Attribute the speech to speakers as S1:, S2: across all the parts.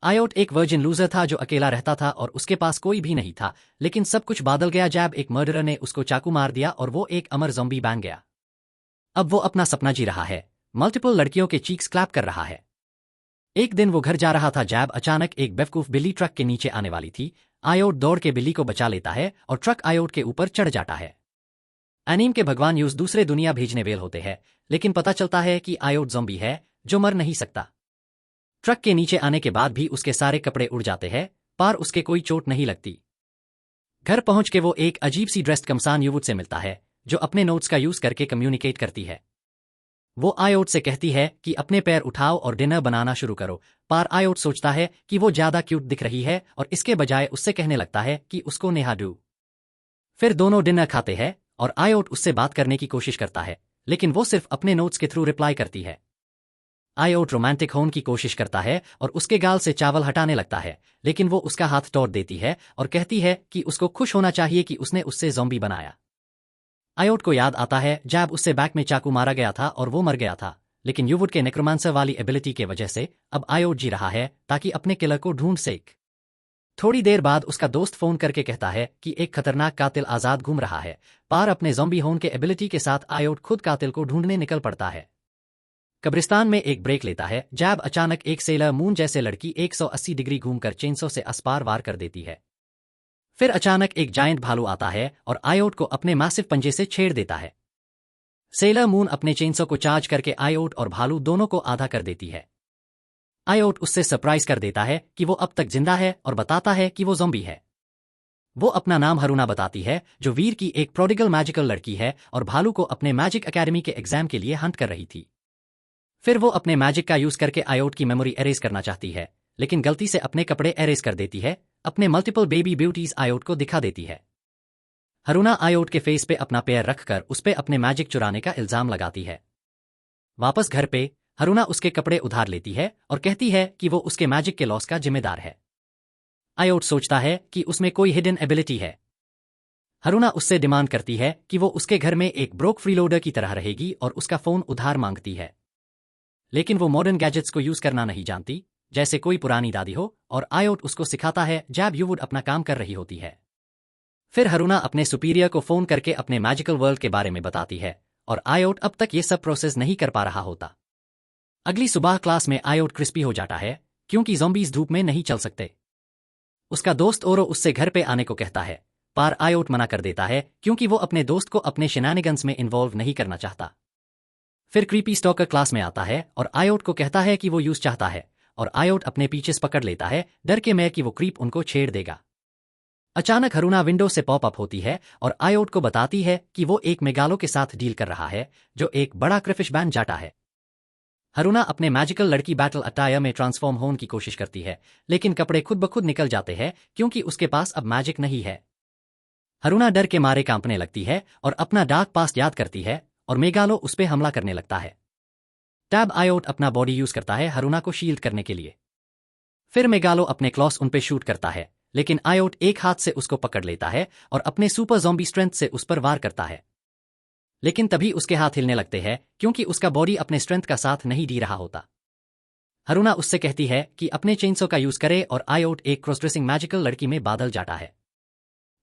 S1: Iota एक virgin loser था जो अकेला रहता था और उसके पास कोई भी नहीं था, लेकिन सब कुछ बादल गया जब एक मर्डरर ने उसको चाकू मार दिया और वो एक अमर ज़ॉम्बी बन गया। अब वो अपना सपना जी रहा है, मल्टीपल लड़कियों के चीक्स क्लैप कर रहा है। एक दिन वो घर जा रहा था जब अचानक एक बेवकूफ बिल्ली ट्रक के नीचे आने वाली थी। आयोट दौड़ के बिल्ली को बचा लेता है और ट्रक आयोट के ऊपर चढ़ जाता है। एनीम के भगवान यूज दूसरे दुनिया भेजने वेल होते हैं, लेकिन पता चलता है कि आयोट ज़ॉम्बी है जो मर नहीं सकता। ट्रक के नीचे आने के बाद भी उसके सारे कपड़े उड़ जाते हैं, पर उसके कोई चोट नहीं लगती। घर पहुंच के वो एक अजीब सी ड्रेस्ड कमसान युवक से मिलता है जो अपने नोट्स का यूज करके कम्युनिकेट करती है। वो आयोट से कहती है कि अपने पैर उठाओ और डिनर बनाना शुरू करो, पर आयोट सोचता है कि वो ज्यादा क्यूट दिख रही है और इसके बजाय उससे कहने लगता है कि उसको नेहा डू। फिर दोनों डिनर खाते हैं और आयोट उससे बात करने की कोशिश करता है, लेकिन वो सिर्फ अपने नोट्स के थ्रू रिप्लाई करती है। आयोट रोमांटिक होने की कोशिश करता है और उसके गाल से चावल हटाने लगता है, लेकिन वो उसका हाथ तोड़ देती है और कहती है कि उसको खुश होना चाहिए कि उसने उससे ज़ॉम्बी बनाया। आयोट को याद आता है जब उससे बैक में चाकू मारा गया था और वो मर गया था, लेकिन युवुड के नेक्रोमांसर वाली एबिलिटी के वजह से अब आयोट जी रहा है ताकि अपने किलर को ढूंढ सके। थोड़ी देर बाद उसका दोस्त फोन करके कहता है कि एक खतरनाक कातिल आजाद घूम रहा है, पर अपने ज़ॉम्बी होने के एबिलिटी के साथ आयोट खुद कातिल को ढूंढने निकल पड़ता है। कब्रिस्तान में एक ब्रेक लेता है जब अचानक एक सेलर मून जैसे लड़की 180 डिग्री घूमकर चेनसो से अस्पार वार कर देती है। फिर अचानक एक जायंट भालू आता है और आयोट को अपने मैसिव पंजे से छेड़ देता है। सेलर मून अपने चेनसो को चार्ज करके आयोट और भालू दोनों को आधा कर देती है। आयोट उससे सरप्राइज कर देता है कि वो अब तक जिंदा है और बताता है कि वो ज़ॉम्बी है। वो अपना नाम हरुना बताती है, जो वीर की एक प्रोडिगल मैजिकल लड़की है और भालू को अपने मैजिक एकेडमी के एग्जाम के लिए हंट कर रही थी। फिर वो अपने मैजिक का यूज करके आयोट की मेमोरी एरेज करना चाहती है, लेकिन गलती से अपने कपड़े एरेज कर देती है। अपने मल्टीपल बेबी ब्यूटीज आयोट को दिखा देती है। हरुना आयोट के फेस पे अपना पैर रखकर उस पे अपने मैजिक चुराने का इल्जाम लगाती है। वापस घर पे हरुना उसके कपड़े उधार लेती है और कहती है कि वो उसके मैजिक के लॉस का जिम्मेदार है। आयोट सोचता है कि उसमें कोई हिडन एबिलिटी है। हरुना उससे डिमांड करती है कि वो उसके घर में एक ब्रोक फ्रीलोडर की तरह रहेगी और उसका फोन उधार मांगती है। लेकिन वो मॉडर्न गैजेट्स को यूज करना नहीं जानती, जैसे कोई पुरानी दादी हो, और आयोट उसको सिखाता है जब युवुड अपना काम कर रही होती है। फिर हरुना अपने सुपीरियर को फोन करके अपने मैजिकल वर्ल्ड के बारे में बताती है और आयोट अब तक ये सब प्रोसेस नहीं कर पा रहा होता। अगली सुबह क्लास में आयोट क्रिस्पी हो जाता है क्योंकि ज़ॉम्बीज धूप में नहीं चल सकते। उसका दोस्त ओरो उससे घर पे आने को कहता है, पर आयोट मना कर देता है क्योंकि वो अपने दोस्त को अपने शेनानिगन्स में इन्वॉल्व नहीं करना चाहता। फिर क्रीपी स्टॉकर क्लास में आता है और आयोट को कहता है कि वो यूज चाहता है, और आयोट अपने पीछे पकड़ लेता है, डर के में कि वो क्रीप उनको छेड़ देगा। अचानक हरुना विंडो से पॉप अप होती है और आयोट को बताती है कि वो एक मेगालो के साथ डील कर रहा है, जो एक बड़ा क्रिफिश बैन जाता है। हरुना अपने मैजिकल लड़की बैटल अटायर में ट्रांसफॉर्म होने की कोशिश करती है, लेकिन कपड़े खुद ब खुद निकल जाते हैं क्योंकि उसके पास अब मैजिक नहीं है। हरुना डर के मारे कांपने लगती है और अपना डार्क पास्ट याद करती है और मेगालो उस पे हमला करने लगता है। टैब आयोट अपना बॉडी यूज करता है हरुना को शील्ड करने के लिए। फिर मेगालो अपने क्लॉस उन पे शूट करता है, लेकिन आयोट एक हाथ से उसको पकड़ लेता है और अपने सुपर ज़ॉम्बी स्ट्रेंथ से उस पर वार करता है। लेकिन तभी उसके हाथ हिलने लगते हैं क्योंकि उसका बॉडी अपने स्ट्रेंथ का साथ नहीं दे रहा होता। हरुना उससे कहती है कि अपने चेनसो का यूज करे और आयोट एक क्रॉस ड्रेसिंग मैजिकल लड़की में बादल जाता है।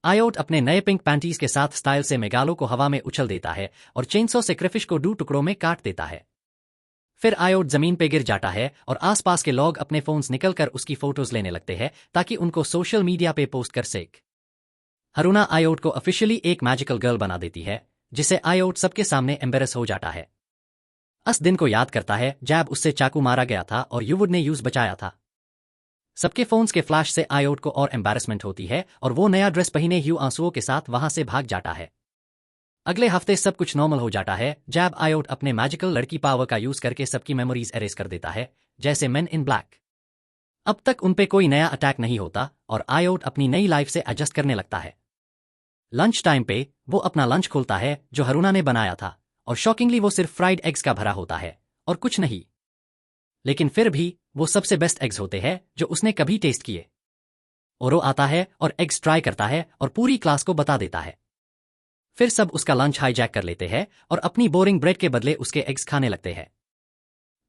S1: आयोट अपने नए पिंक पैंटीज के साथ स्टाइल से मेगालो को हवा में उछल देता है और चेनसो से क्रिफिश को 2 टुकड़ों में काट देता है। फिर आयोट जमीन पे गिर जाता है और आसपास के लोग अपने फोन्स निकलकर उसकी फोटोज लेने लगते हैं ताकि उनको सोशल मीडिया पे पोस्ट कर सके। हरुना आयोट को ऑफिशियली एक मैजिकल गर्ल बना देती है, जिसे आयोट सबके सामने एम्बेरस हो जाता है। उस दिन को याद करता है जब उससे चाकू मारा गया था और युवुड ने यूज बचाया था। सबके फोन्स के फ्लैश से आयोट को और एम्बैरेसमेंट होती है और वो नया ड्रेस पहने ह्यू आंसुओं के साथ वहां से भाग जाता है। अगले हफ्ते सब कुछ नॉर्मल हो जाता है जब आयोट अपने मैजिकल लड़की पावर का यूज करके सबकी मेमोरीज एरेज कर देता है, जैसे मेन इन ब्लैक। अब तक उन पे कोई नया अटैक नहीं होता और आयोट अपनी नई लाइफ से एडजस्ट करने लगता है। लंच टाइम पे वो अपना लंच खोलता है जो हरुना ने बनाया था, और शॉकिंगली वो सिर्फ फ्राइड एग्स का भरा होता है और कुछ नहीं। लेकिन फिर भी वो सबसे बेस्ट एग्स होते हैं जो उसने कभी टेस्ट किए। ओरो आता है और एग्स ट्राई करता है और पूरी क्लास को बता देता है। फिर सब उसका लंच हाईजैक कर लेते हैं और अपनी बोरिंग ब्रेड के बदले उसके एग्स खाने लगते हैं।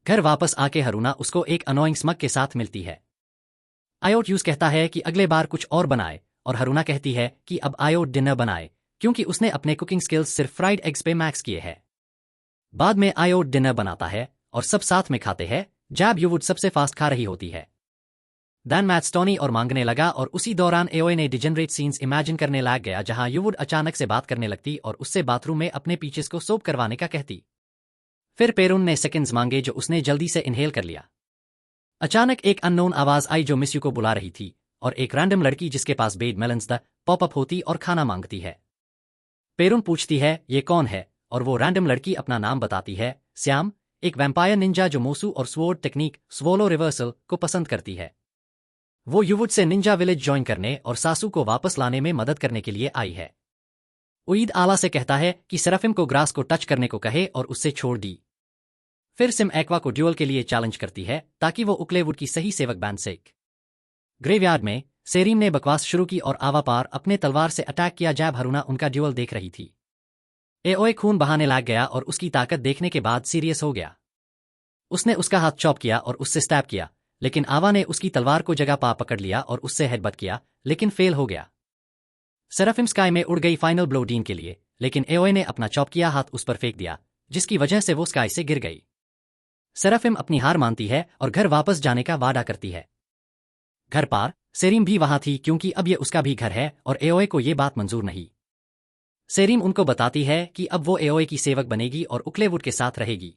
S1: घर वापस आके हरुना उसको एक अनोइंग स्मग के साथ मिलती है। आयोट यूज कहता है कि अगले बार कुछ और बनाए और हरुना कहती है कि अब आयोट डिनर बनाए क्योंकि उसने अपने कुकिंग स्किल्स सिर्फ फ्राइड एग्स पे मैक्स किए हैं। बाद में आयोट डिनर बनाता है और सब साथ में खाते हैं। जैब यूवुड सबसे फास्ट खा रही होती है। दैन मैट स्टोनी और मांगने लगा और उसी दौरान एओए ने डिजेनरेट सीन्स इमेजिन करने लग गया जहां यूवुड अचानक से बात करने लगती और उससे बाथरूम में अपने पीचेस को सोप करवाने का कहती। फिर पेरुन ने सेकंड्स मांगे जो उसने जल्दी से इनहेल कर लिया। अचानक एक अननोन आवाज आई जो मिस यू को बुला रही थी और एक रैंडम लड़की जिसके पास बेड मेलन्स द पॉपअप होती और खाना मांगती है। पेरुन पूछती है ये कौन है और वो रैंडम लड़की अपना नाम बताती है, श्याम, एक वैम्पायर निंजा जो मोसू और स्वॉर्ड टेक्निक स्वोलो रिवर्सल को पसंद करती है। वो यूवुड से निंजा विलेज ज्वाइन करने और सासू को वापस लाने में मदद करने के लिए आई है। उईद आला से कहता है कि सेराफिम को ग्रास को टच करने को कहे और उससे छोड़ दी। फिर सिम एक्वा को ड्यूअल के लिए चैलेंज करती है ताकि वो उकलेवुड की सही सेवक बन सके। ग्रेवयार्ड में सेरीम ने बकवास शुरू की और आवा पार अपने तलवार से अटैक किया जब हरुना उनका ड्यूअल देख रही थी। एओए खून बहाने लग गया और उसकी ताकत देखने के बाद सीरियस हो गया। उसने उसका हाथ चॉप किया और उससे स्टैब किया, लेकिन आवा ने उसकी तलवार को जगह पा पकड़ लिया और उससे हेडबट किया, लेकिन फेल हो गया। सेराफिम स्काई में उड़ गई फाइनल ब्लो डीन के लिए, लेकिन एओए ने अपना चॉप किया हाथ उस पर फेंक दिया, जिसकी वजह से वो स्काई से गिर गई। सेराफिम अपनी हार मानती है और घर वापस जाने का वादा करती है। घर पार सेरीम भी वहां थी क्योंकि अब ये उसका भी घर है और एओए को ये बात मंजूर नहीं। सेरीम उनको बताती है कि अब वो एओए की सेवक बनेगी और उकलेवुड के साथ रहेगी।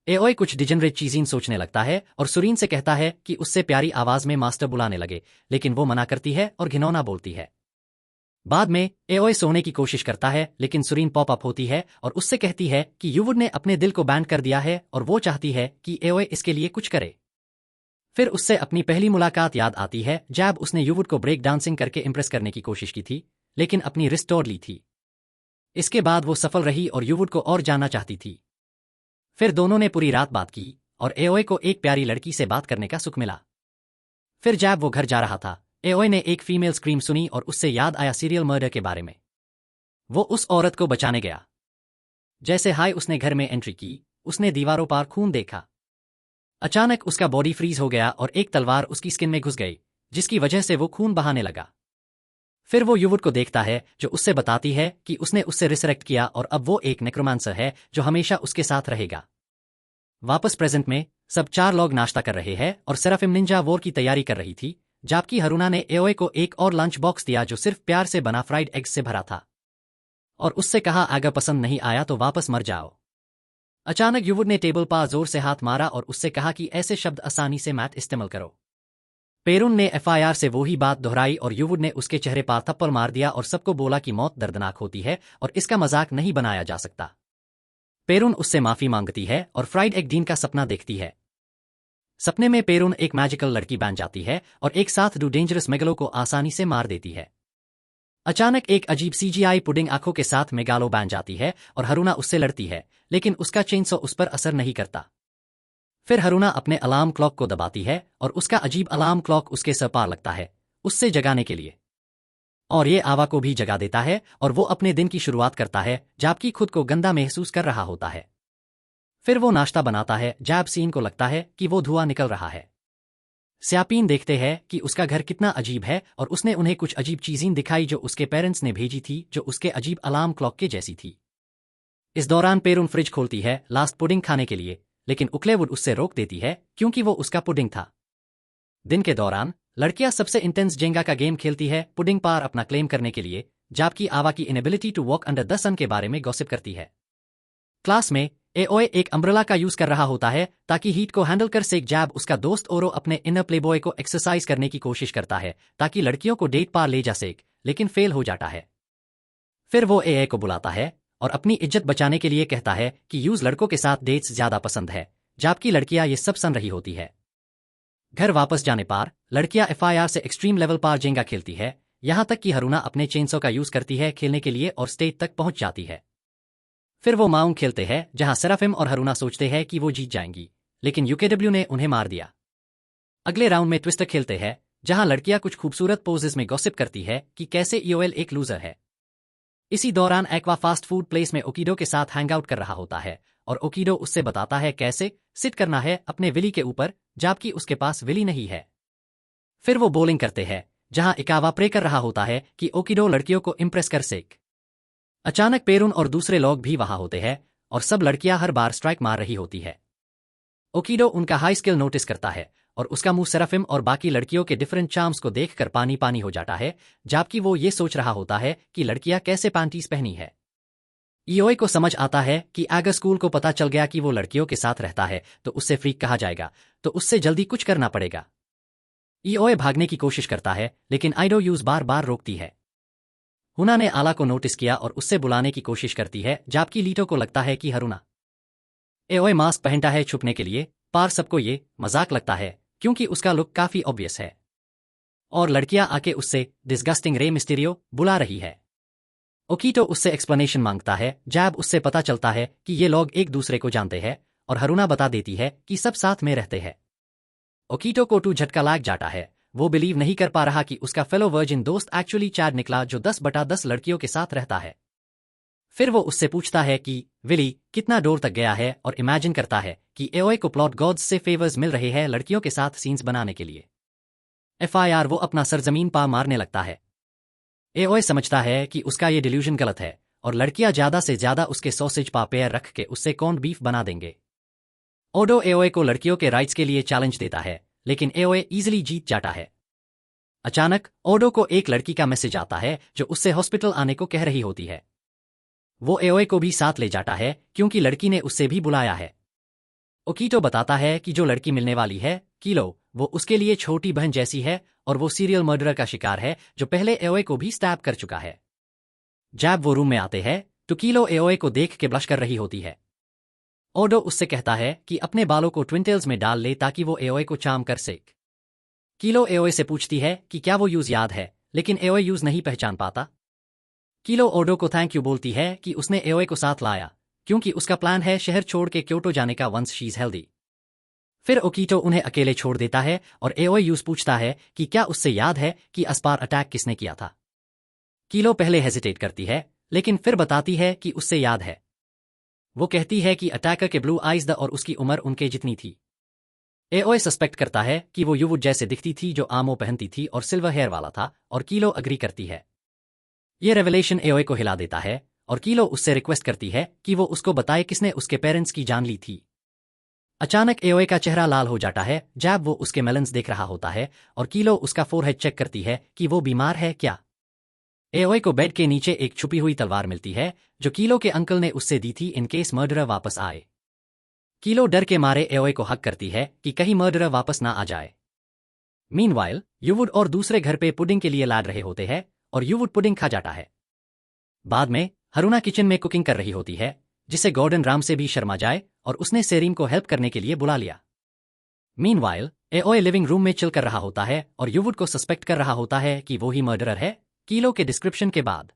S1: एओए कुछ डिजेनरेट चीज़ें सोचने लगता है और सुरीन से कहता है कि उससे प्यारी आवाज में मास्टर बुलाने लगे, लेकिन वो मना करती है और घिनौना बोलती है। बाद में एओए सोने की कोशिश करता है लेकिन सुरीन पॉप अप होती है और उससे कहती है कि यूवुड ने अपने दिल को बैन कर दिया है और वो चाहती है कि एओए इसके लिए कुछ करे। फिर उससे अपनी पहली मुलाकात याद आती है जब उसने यूवुड को ब्रेक डांसिंग करके इंप्रेस करने की कोशिश की थी, लेकिन अपनी रिस्ट तोड़ ली थी। इसके बाद वो सफल रही और यूवुड को और जानना चाहती थी। फिर दोनों ने पूरी रात बात की और एओए को एक प्यारी लड़की से बात करने का सुख मिला। फिर जब वो घर जा रहा था, एओए ने एक फीमेल स्क्रीम सुनी और उससे याद आया सीरियल मर्डर के बारे में। वो उस औरत को बचाने गया। जैसे हाय उसने घर में एंट्री की, उसने दीवारों पर खून देखा। अचानक उसका बॉडी फ्रीज हो गया और एक तलवार उसकी स्किन में घुस गई, जिसकी वजह से वो खून बहाने लगा। फिर वो यूवुड को देखता है जो उससे बताती है कि उसने उससे रिसरेक्ट किया और अब वो एक नेक्रोमांसर है जो हमेशा उसके साथ रहेगा। वापस प्रेजेंट में सब चार लोग नाश्ता कर रहे हैं और सेराफिम निंजा वॉर की तैयारी कर रही थी, जबकि हरुना ने एओए को एक और लंच बॉक्स दिया जो सिर्फ प्यार से बना फ्राइड एग्स से भरा था और उससे कहा अगर पसंद नहीं आया तो वापस मर जाओ। अचानक यूवुड ने टेबल पर जोर से हाथ मारा और उससे कहा कि ऐसे शब्द आसानी से मत इस्तेमाल करो। पेरुन ने एफआईआर से वही बात दोहराई और यूवुड ने उसके चेहरे पर थप्पड़ मार दिया और सबको बोला कि मौत दर्दनाक होती है और इसका मजाक नहीं बनाया जा सकता। पेरुन उससे माफी मांगती है और फ्राइड एग डीन का सपना देखती है। सपने में पेरुन एक मैजिकल लड़की बन जाती है और एक साथ दो डेंजरस मेगलो को आसानी से मार देती है। अचानक एक अजीब सीजीआई पुडिंग आंखों के साथ मेगालो बन जाती है और हरुना उससे लड़ती है, लेकिन उसका चेनसो उस पर असर नहीं करता। फिर हरुना अपने अलार्म क्लॉक को दबाती है और उसका अजीब अलार्म क्लॉक उसके सर पार लगता है, उससे जगाने के लिए। और ये आवा को भी जगा देता है और वो अपने दिन की शुरुआत करता है जबकि खुद को गंदा महसूस कर रहा होता है। फिर वो नाश्ता बनाता है जब सीन को लगता है कि वो धुआं निकल रहा है। स्यापीन देखते हैं कि उसका घर कितना अजीब है और उसने उन्हें कुछ अजीब चीजें दिखाई जो उसके पेरेंट्स ने भेजी थी जो उसके अजीब अलार्म क्लॉक के जैसी थी। इस दौरान पेरुन फ्रिज खोलती है लास्ट पुडिंग खाने के लिए, लेकिन उकलेवुड उससे रोक देती है क्योंकि वो उसका पुडिंग था। दिन के दौरान लड़कियां सबसे इंटेंस जेंगा का गेम खेलती है पुडिंग पार अपना क्लेम करने के लिए, जबकि आवा की inability to walk under the sun के बारे में गॉसिप करती है। क्लास में एओए एक अम्ब्रेला का यूज कर रहा होता है ताकि हीट को हैंडल कर सके जब उसका दोस्त ओरो अपने इनर प्लेबॉय को एक्सरसाइज करने की कोशिश करता है ताकि लड़कियों को डेट पार ले जा सके, लेकिन फेल हो जाता है। फिर वो एए को बुलाता है और अपनी इज्जत बचाने के लिए कहता है कि यूज लड़कों के साथ डेट्स ज्यादा पसंद है, जबकि लड़कियां ये सब सुन रही होती है। घर वापस जाने पर लड़कियां एफआईआर से एक्सट्रीम लेवल पर जेंगा खेलती है, यहां तक कि हरुना अपने चेनसो का यूज करती है खेलने के लिए और स्टेज तक पहुंच जाती है। फिर वो माउंग खेलते हैं जहां सेराफिम और हरुना सोचते हैं कि वो जीत जाएंगी, लेकिन यूकेडब्ल्यू ने उन्हें मार दिया। अगले राउंड में ट्विस्टर खेलते हैं जहां लड़कियां कुछ खूबसूरत पोजेस में गॉसिप करती है कि कैसे ईओएल एक लूजर है। इसी दौरान एक्वा फास्ट फूड प्लेस में ओकिडो के साथ हैंग आउट कर रहा होता है और ओकिडो उससे बताता है कैसे सिट करना है अपने विली के ऊपर, जबकि उसके पास विली नहीं है। फिर वो बॉलिंग करते हैं, जहां इकावा प्रे कर रहा होता है कि ओकिडो लड़कियों को इम्प्रेस कर सके। अचानक पेरुन और दूसरे लोग भी वहां होते हैं, और सब लड़कियां हर बार स्ट्राइक मार रही होती है। ओकिडो उनका हाई स्किल नोटिस करता है, और उसका मुंह सेराफिम और बाकी लड़कियों के डिफरेंट चार्म्स को देखकर पानी पानी हो जाता है, जबकि वो ये सोच रहा होता है कि लड़कियां कैसे पैंटीज पहनी है। ईओए को समझ आता है कि अगर स्कूल को पता चल गया कि वो लड़कियों के साथ रहता है तो उससे फ्रीक कहा जाएगा, तो उससे जल्दी कुछ करना पड़ेगा। ईओए भागने की कोशिश करता है, लेकिन आइडो यूज बार बार रोकती है। हुना ने आला को नोटिस किया और उससे बुलाने की कोशिश करती है, जबकि लीटो को लगता है कि हरुना एओए मास्क पहनता है छुपने के लिए, पर सबको ये मजाक लगता है क्योंकि उसका लुक काफी ऑब्वियस है। और लड़कियां आके उससे डिस्गस्टिंग रे मिस्टीरियो बुला रही है। ओकीटो उससे एक्सप्लेनेशन मांगता है, जब उससे पता चलता है कि ये लोग एक दूसरे को जानते हैं, और हरुना बता देती है कि सब साथ में रहते हैं। ओकीटो को टू झटका लग जाता है, वो बिलीव नहीं कर पा रहा कि उसका फेलो वर्जिन दोस्त एक्चुअली चैड निकला जो 10/10 लड़कियों के साथ रहता है। फिर वो उससे पूछता है कि विली कितना दूर तक गया है, और इमेजिन करता है कि एओए को प्लॉट गॉड्स से फेवर्स मिल रहे हैं लड़कियों के साथ सीन्स बनाने के लिए। एफआईआर वो अपना सरजमीन पा मारने लगता है। एओए समझता है कि उसका ये डिल्यूजन गलत है, और लड़कियां ज्यादा से ज्यादा उसके सॉसेज पा पेयर रख के उससे कॉर्न्ड बीफ बना देंगे। ओडो एओए को लड़कियों के राइट्स के लिए चैलेंज देता है, लेकिन एओए इजीली जीत जाता है। अचानक ओडो को एक लड़की का मैसेज आता है जो उससे हॉस्पिटल आने को कह रही होती है। वो एओए को भी साथ ले जाता है क्योंकि लड़की ने उससे भी बुलाया है। ओकीटो बताता है कि जो लड़की मिलने वाली है, किलो, वो उसके लिए छोटी बहन जैसी है, और वो सीरियल मर्डरर का शिकार है जो पहले एओए को भी स्टैब कर चुका है। जब वो रूम में आते हैं तो किलो एओए को देख के ब्लश कर रही होती है। ओडो उससे कहता है कि अपने बालों को ट्विंटेल्स में डाल ले ताकि वो एओए को चार्म कर सके। किलो एओए से पूछती है कि क्या वो यूज याद है, लेकिन एओए यूज नहीं पहचान पाता। किलो ओडो को थैंक यू बोलती है कि उसने एओए को साथ लाया, क्योंकि उसका प्लान है शहर छोड़ के क्योटो जाने का वंस शी इज हेल्दी। फिर ओकीटो उन्हें अकेले छोड़ देता है, और एओए यूज पूछता है कि क्या उससे याद है कि अस्पार अटैक किसने किया था। किलो पहले हेजिटेट करती है, लेकिन फिर बताती है कि उससे याद है। वो कहती है कि अटैकर के ब्लू आइज द और उसकी उम्र उनके जितनी थी। एओए सस्पेक्ट करता है कि वो युवुड जैसे दिखती थी जो आमो पहनती थी और सिल्वर हेयर वाला था, और किलो अग्री करती है। ये रेवलेशन एओए को हिला देता है, और किलो उससे रिक्वेस्ट करती है कि वो उसको बताए किसने उसके पेरेंट्स की जान ली थी। अचानक एओए का चेहरा लाल हो जाता है जब वो उसके मेलन्स देख रहा होता है, और किलो उसका फोरहेड चेक करती है कि वो बीमार है क्या। एओए को बेड के नीचे एक छुपी हुई तलवार मिलती है जो किलो के अंकल ने उससे दी थी इन केस मर्डरर वापस आए। किलो डर के मारे एओए को हक करती है कि कहीं मर्डरर वापस ना आ जाए। मीनवाइल युवुड और दूसरे घर पे पुडिंग के लिए लाद रहे होते हैं, और युवुड पुडिंग खा जाता है। बाद में हरुना किचन में कुकिंग कर रही होती है, जिसे गॉर्डन राम से भी शर्मा जाए, और उसने सेरीम को हेल्प करने के लिए बुला लिया। मीनवाइल एओए लिविंग रूम में चिल कर रहा होता है और युवुड को सस्पेक्ट कर रहा होता है कि वो ही मर्डरर है, किलो के डिस्क्रिप्शन के बाद।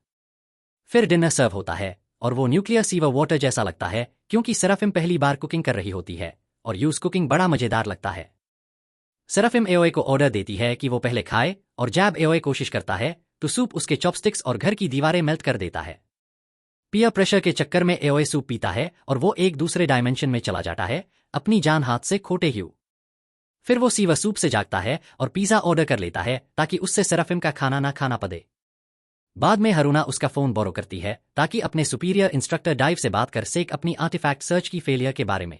S1: फिर डिनर सर्व होता है, और वो न्यूक्लियर सीवर वाटर जैसा लगता है क्योंकि सेराफिम पहली बार कुकिंग कर रही होती है, और यूज कुकिंग बड़ा मजेदार लगता है। सेराफिम एओए को ऑर्डर देती है कि वो पहले खाए, और जब एओए कोशिश करता है तो सूप उसके चॉपस्टिक्स और घर की दीवारें मेल्ट कर देता है। पीयर प्रेशर के चक्कर में एओए सूप पीता है, और वो एक दूसरे डायमेंशन में चला जाता है, अपनी जान हाथ से खोटे हुए। फिर वो सीवर सूप से जागता है और पिज्जा ऑर्डर कर लेता है ताकि उससे सेराफिम का खाना ना खाना पड़े। बाद में हरुना उसका फोन बोरो करती है ताकि अपने सुपीरियर इंस्ट्रक्टर डाइव से बात कर सेक अपनी आर्टिफैक्ट सर्च की फेलियर के बारे में।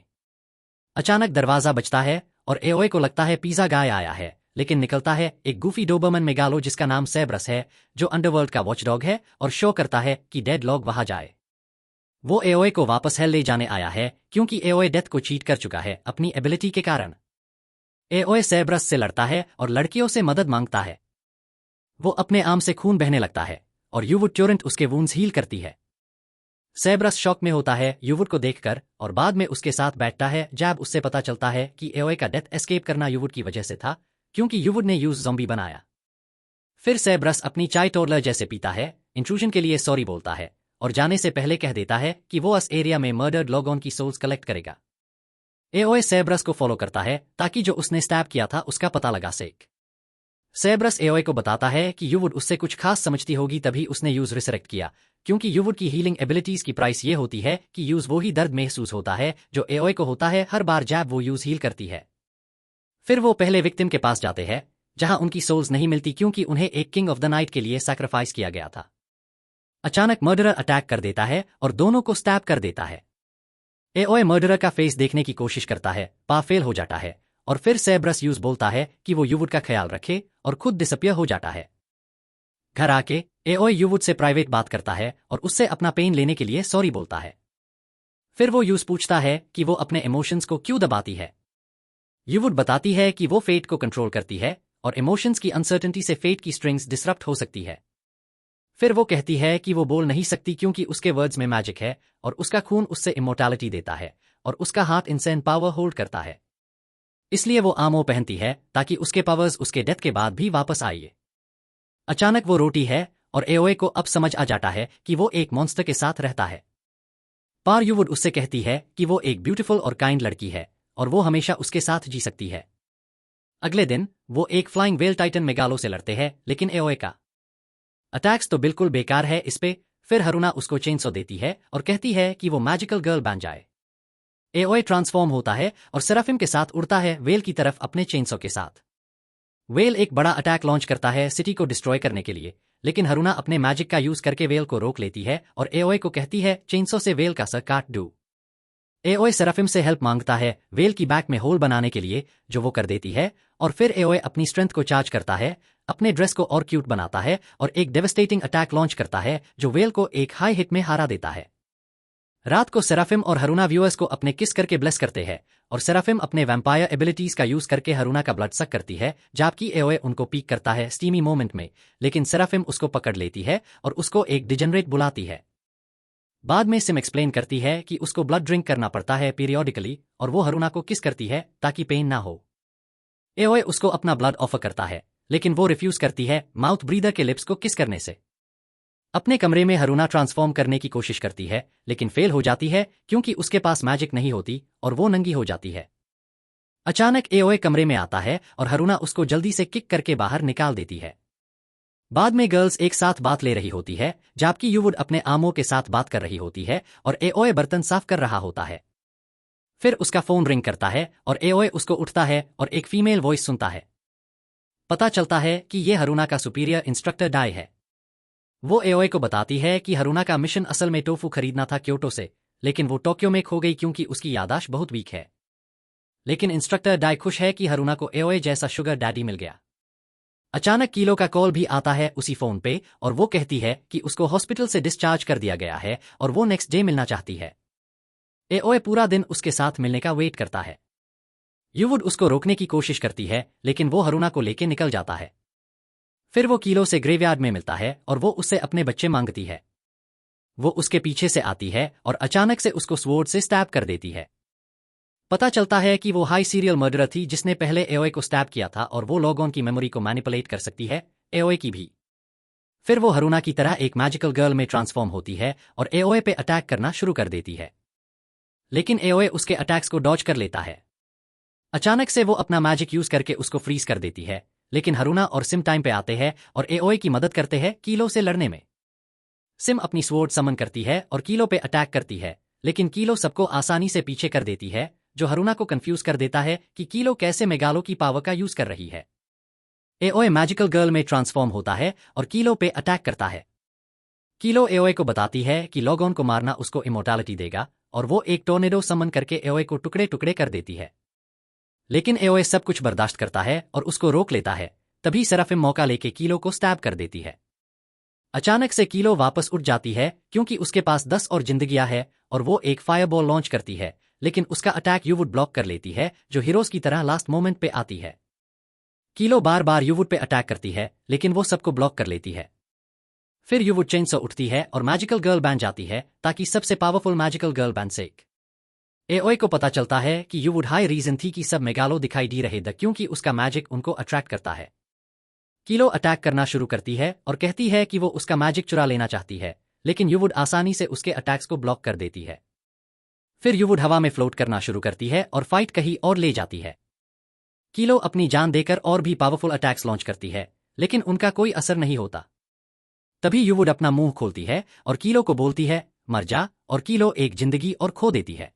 S1: अचानक दरवाजा बजता है, और एओए को लगता है पिज्जा गाय आया है, लेकिन निकलता है एक गूफी डोबरमन मेगालो जिसका नाम सेब्रस है, जो अंडरवर्ल्ड का वॉचडॉग है, और शो करता है कि डेड लॉग वहां जाए। वो एओए को वापस हेल ले जाने आया है क्योंकि एओए डेथ को चीट कर चुका है अपनी एबिलिटी के कारण। एओए सेब्रस से लड़ता है और लड़कियों से मदद मांगता है। वो अपने आर्म से खून बहने लगता है, और युवुड ट्योरेंट उसके वूंड्स हील करती है। सेब्रस शॉक में होता है युवुड को देखकर, और बाद में उसके साथ बैठता है जब उससे पता चलता है कि एओए का डेथ एस्केप करना युवुड की वजह से था, क्योंकि युवुड ने यूज ज़ॉम्बी बनाया। फिर सेब्रस अपनी चाय टोडलर जैसे पीता है, इंट्रूजन के लिए सॉरी बोलता है, और जाने से पहले कह देता है कि वो इस एरिया में मर्डर्ड लोगों की सोल्स कलेक्ट करेगा। एओए सेब्रस को फॉलो करता है ताकि जो उसने स्टैब किया था उसका पता लगा सके। सेब्रस एओए को बताता है कि युवुड उससे कुछ खास समझती होगी तभी उसने यूज रिसरेक्ट किया, क्योंकि युवुड की हीलिंग एबिलिटीज की प्राइस ये होती है कि यूज वो ही दर्द महसूस होता है जो एओए को होता है हर बार जब वो यूज हील करती है। फिर वो पहले विक्टिम के पास जाते हैं, जहां उनकी सोल्स नहीं मिलती क्योंकि उन्हें एक किंग ऑफ द नाइट के लिए सैक्रिफाइस किया गया था। अचानक मर्डरर अटैक कर देता है और दोनों को स्टैब कर देता है। एओए मर्डरर का फेस देखने की कोशिश करता है, पा फेल हो जाता है और फिर सेब्रस यूज बोलता है कि वो युवुड का ख्याल रखे और खुद डिसअपियर हो जाता है। घर आके एओए युवुड से प्राइवेट बात करता है और उससे अपना पेन लेने के लिए सॉरी बोलता है। फिर वो यूज पूछता है कि वो अपने इमोशंस को क्यों दबाती है। युवुड बताती है कि वो फेट को कंट्रोल करती है और इमोशंस की अनसर्टेनिटी से फेट की स्ट्रिंग्स डिसरप्ट हो सकती है। फिर वो कहती है कि वो बोल नहीं सकती क्योंकि उसके वर्ड्स में मैजिक है और उसका खून उससे इमोर्टैलिटी देता है और उसका हाथ इंसेंट पावर होल्ड करता है। इसलिए वो आर्मर पहनती है ताकि उसके पावर्स उसके डेथ के बाद भी वापस आए। अचानक वो रोटी है और एओए को अब समझ आ जाता है कि वो एक मॉन्स्टर के साथ रहता है। पार युवुड उससे कहती है कि वो एक ब्यूटीफुल और काइंड लड़की है और वो हमेशा उसके साथ जी सकती है। अगले दिन वो एक फ्लाइंग वेल टाइटन मेगालो से लड़ते हैं, लेकिन एओए का अटैक्स तो बिल्कुल बेकार है इस पे। फिर हरुना उसको चेनसो देती है और कहती है कि वो मैजिकल गर्ल बन जाए। एओए ट्रांसफॉर्म होता है और सेराफिम के साथ उड़ता है वेल की तरफ अपने चेनसो के साथ। वेल एक बड़ा अटैक लॉन्च करता है सिटी को डिस्ट्रॉय करने के लिए, लेकिन हरुना अपने मैजिक का यूज करके वेल को रोक लेती है और एओए को कहती है चेनसो से वेल का सर काट दो। एओए सेराफिम से हेल्प मांगता है वेल की बैक में होल बनाने के लिए, जो वो कर देती है और फिर एओए अपनी स्ट्रेंथ को चार्ज करता है, अपने ड्रेस को और क्यूट बनाता है और एक डेवस्टेटिंग अटैक लॉन्च करता है जो वेल को एक हाई हिट में हारा देता है। रात को सेराफिम और हरुना व्यूअर्स को अपने किस करके ब्लेस करते हैं और सेराफिम अपने वैम्पायर एबिलिटीज का यूज करके हरुना का ब्लड सक करती है, जबकि एओए उनको पीक करता है स्टीमी मोमेंट में, लेकिन सेराफिम उसको पकड़ लेती है और उसको एक डिजेनरेट बुलाती है। बाद में सिम एक्सप्लेन करती है कि उसको ब्लड ड्रिंक करना पड़ता है पीरियोडिकली और वो हरुना को किस करती है ताकि पेन ना हो। एओए उसको अपना ब्लड ऑफर करता है, लेकिन वो रिफ्यूज करती है माउथ ब्रीदर के लिप्स को किस करने से। अपने कमरे में हरुना ट्रांसफॉर्म करने की कोशिश करती है, लेकिन फेल हो जाती है क्योंकि उसके पास मैजिक नहीं होती और वो नंगी हो जाती है। अचानक एओए कमरे में आता है और हरुना उसको जल्दी से किक करके बाहर निकाल देती है। बाद में गर्ल्स एक साथ बात ले रही होती है, जबकि युवुड अपने आमों के साथ बात कर रही होती है और एओए बर्तन साफ कर रहा होता है। फिर उसका फोन रिंग करता है और एओए उसको उठता है और एक फीमेल वॉइस सुनता है। पता चलता है कि ये हरुना का सुपीरियर इंस्ट्रक्टर डाई है। वो एओए को बताती है कि हरुना का मिशन असल में टोफू खरीदना था क्योटो से, लेकिन वो टोक्यो में खो गई क्योंकि उसकी याददाश्त बहुत वीक है। लेकिन इंस्ट्रक्टर डाई खुश है कि हरुना को एओए जैसा शुगर डैडी मिल गया। अचानक कीलो का कॉल भी आता है उसी फोन पे और वो कहती है कि उसको हॉस्पिटल से डिस्चार्ज कर दिया गया है और वो नेक्स्ट डे मिलना चाहती है। एओए पूरा दिन उसके साथ मिलने का वेट करता है। युवुड उसको रोकने की कोशिश करती है, लेकिन वो हरुना को लेके निकल जाता है। फिर वो कीलो से ग्रेवयार्ड में मिलता है और वो उससे अपने बच्चे मांगती है। वो उसके पीछे से आती है और अचानक से उसको स्वॉर्ड से स्टैब कर देती है। पता चलता है कि वो हाई सीरियल मर्डरर थी जिसने पहले एओए को स्टैब किया था और वो लोगों की मेमोरी को मैनिपुलेट कर सकती है, एओए की भी। फिर वो हरुना की तरह एक मैजिकल गर्ल में ट्रांसफॉर्म होती है और एओए पे अटैक करना शुरू कर देती है, लेकिन एओए उसके अटैक्स को डॉज कर लेता है। अचानक से वो अपना मैजिक यूज करके उसको फ्रीज कर देती है, लेकिन हरुना और सिम टाइम पे आते हैं और एओए की मदद करते हैं कीलो से लड़ने में। सिम अपनी स्वॉर्ड समन करती है और कीलो पे अटैक करती है, लेकिन कीलो सबको आसानी से पीछे कर देती है, जो हरुना को कंफ्यूज कर देता है कि कीलो कैसे मेगालो की पावर का यूज कर रही है। एओए मैजिकल गर्ल में ट्रांसफॉर्म होता है और कीलो पे अटैक करता है। कीलो एओए को बताती है कि लोगों को मारना उसको इमोर्टैलिटी देगा और वो एक टोर्नेडो समन करके एओए को टुकड़े टुकड़े कर देती है। लेकिन एओए सब कुछ बर्दाश्त करता है और उसको रोक लेता है। तभी सेराफिम मौका लेके कीलो को स्टैब कर देती है। अचानक से कीलो वापस उठ जाती है क्योंकि उसके पास 10 और जिंदगियां है और वो एक फायरबॉल लॉन्च करती है, लेकिन उसका अटैक युवुड ब्लॉक कर लेती है, जो हीरोज की तरह लास्ट मोमेंट पे आती है। कीलो बार बार युवुड पे अटैक करती है, लेकिन वो सबको ब्लॉक कर लेती है। फिर युवुड चेनसो उठती है और मैजिकल गर्ल बन जाती है ताकि सबसे पावरफुल मैजिकल गर्ल बन सके। एओए को पता चलता है कि युवुड हाई रीजन थी कि सब मेगालो दिखाई दे रहे थे क्योंकि उसका मैजिक उनको अट्रैक्ट करता है। कीलो अटैक करना शुरू करती है और कहती है कि वो उसका मैजिक चुरा लेना चाहती है, लेकिन युवुड आसानी से उसके अटैक्स को ब्लॉक कर देती है। फिर युवुड हवा में फ्लोट करना शुरू करती है और फाइट कहीं और ले जाती है। कीलो अपनी जान देकर और भी पावरफुल अटैक्स लॉन्च करती है, लेकिन उनका कोई असर नहीं होता। तभी युवुड अपना मुंह खोलती है और कीलो को बोलती है मर जा, और कीलो एक जिंदगी और खो देती है।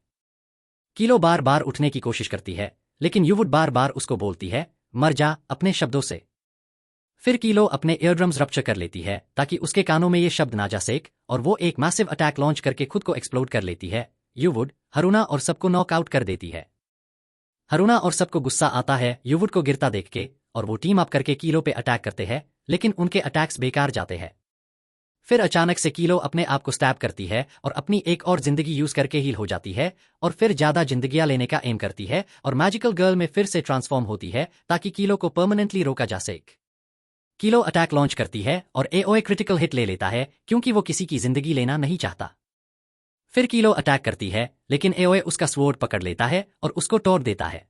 S1: कीलो बार बार उठने की कोशिश करती है, लेकिन युवुड बार बार उसको बोलती है मर जा अपने शब्दों से। फिर कीलो अपने ईयरड्रम्स रप्चर कर लेती है ताकि उसके कानों में ये शब्द ना जा सके और वो एक मैसिव अटैक लॉन्च करके खुद को एक्सप्लोड कर लेती है। यूवुड, हरुना और सबको नॉकआउट कर देती है। हरुना और सबको गुस्सा आता है यूवुड को गिरता देख के और वो टीम अप करके कीलो पे अटैक करते हैं, लेकिन उनके अटैक्स बेकार जाते हैं। फिर अचानक से कीलो अपने आप को स्टैब करती है और अपनी एक और जिंदगी यूज करके हील हो जाती है और फिर ज्यादा जिंदगियां लेने का एम करती है और मैजिकल गर्ल में फिर से ट्रांसफॉर्म होती है ताकि कीलो को परमानेंटली रोका जा सके। कीलो अटैक लॉन्च करती है और एओए क्रिटिकल हिट ले लेता है क्योंकि वो किसी की जिंदगी लेना नहीं चाहता। फिर कीलो अटैक करती है लेकिन एओए उसका स्वॉर्ड पकड़ लेता है और उसको तोड़ देता है।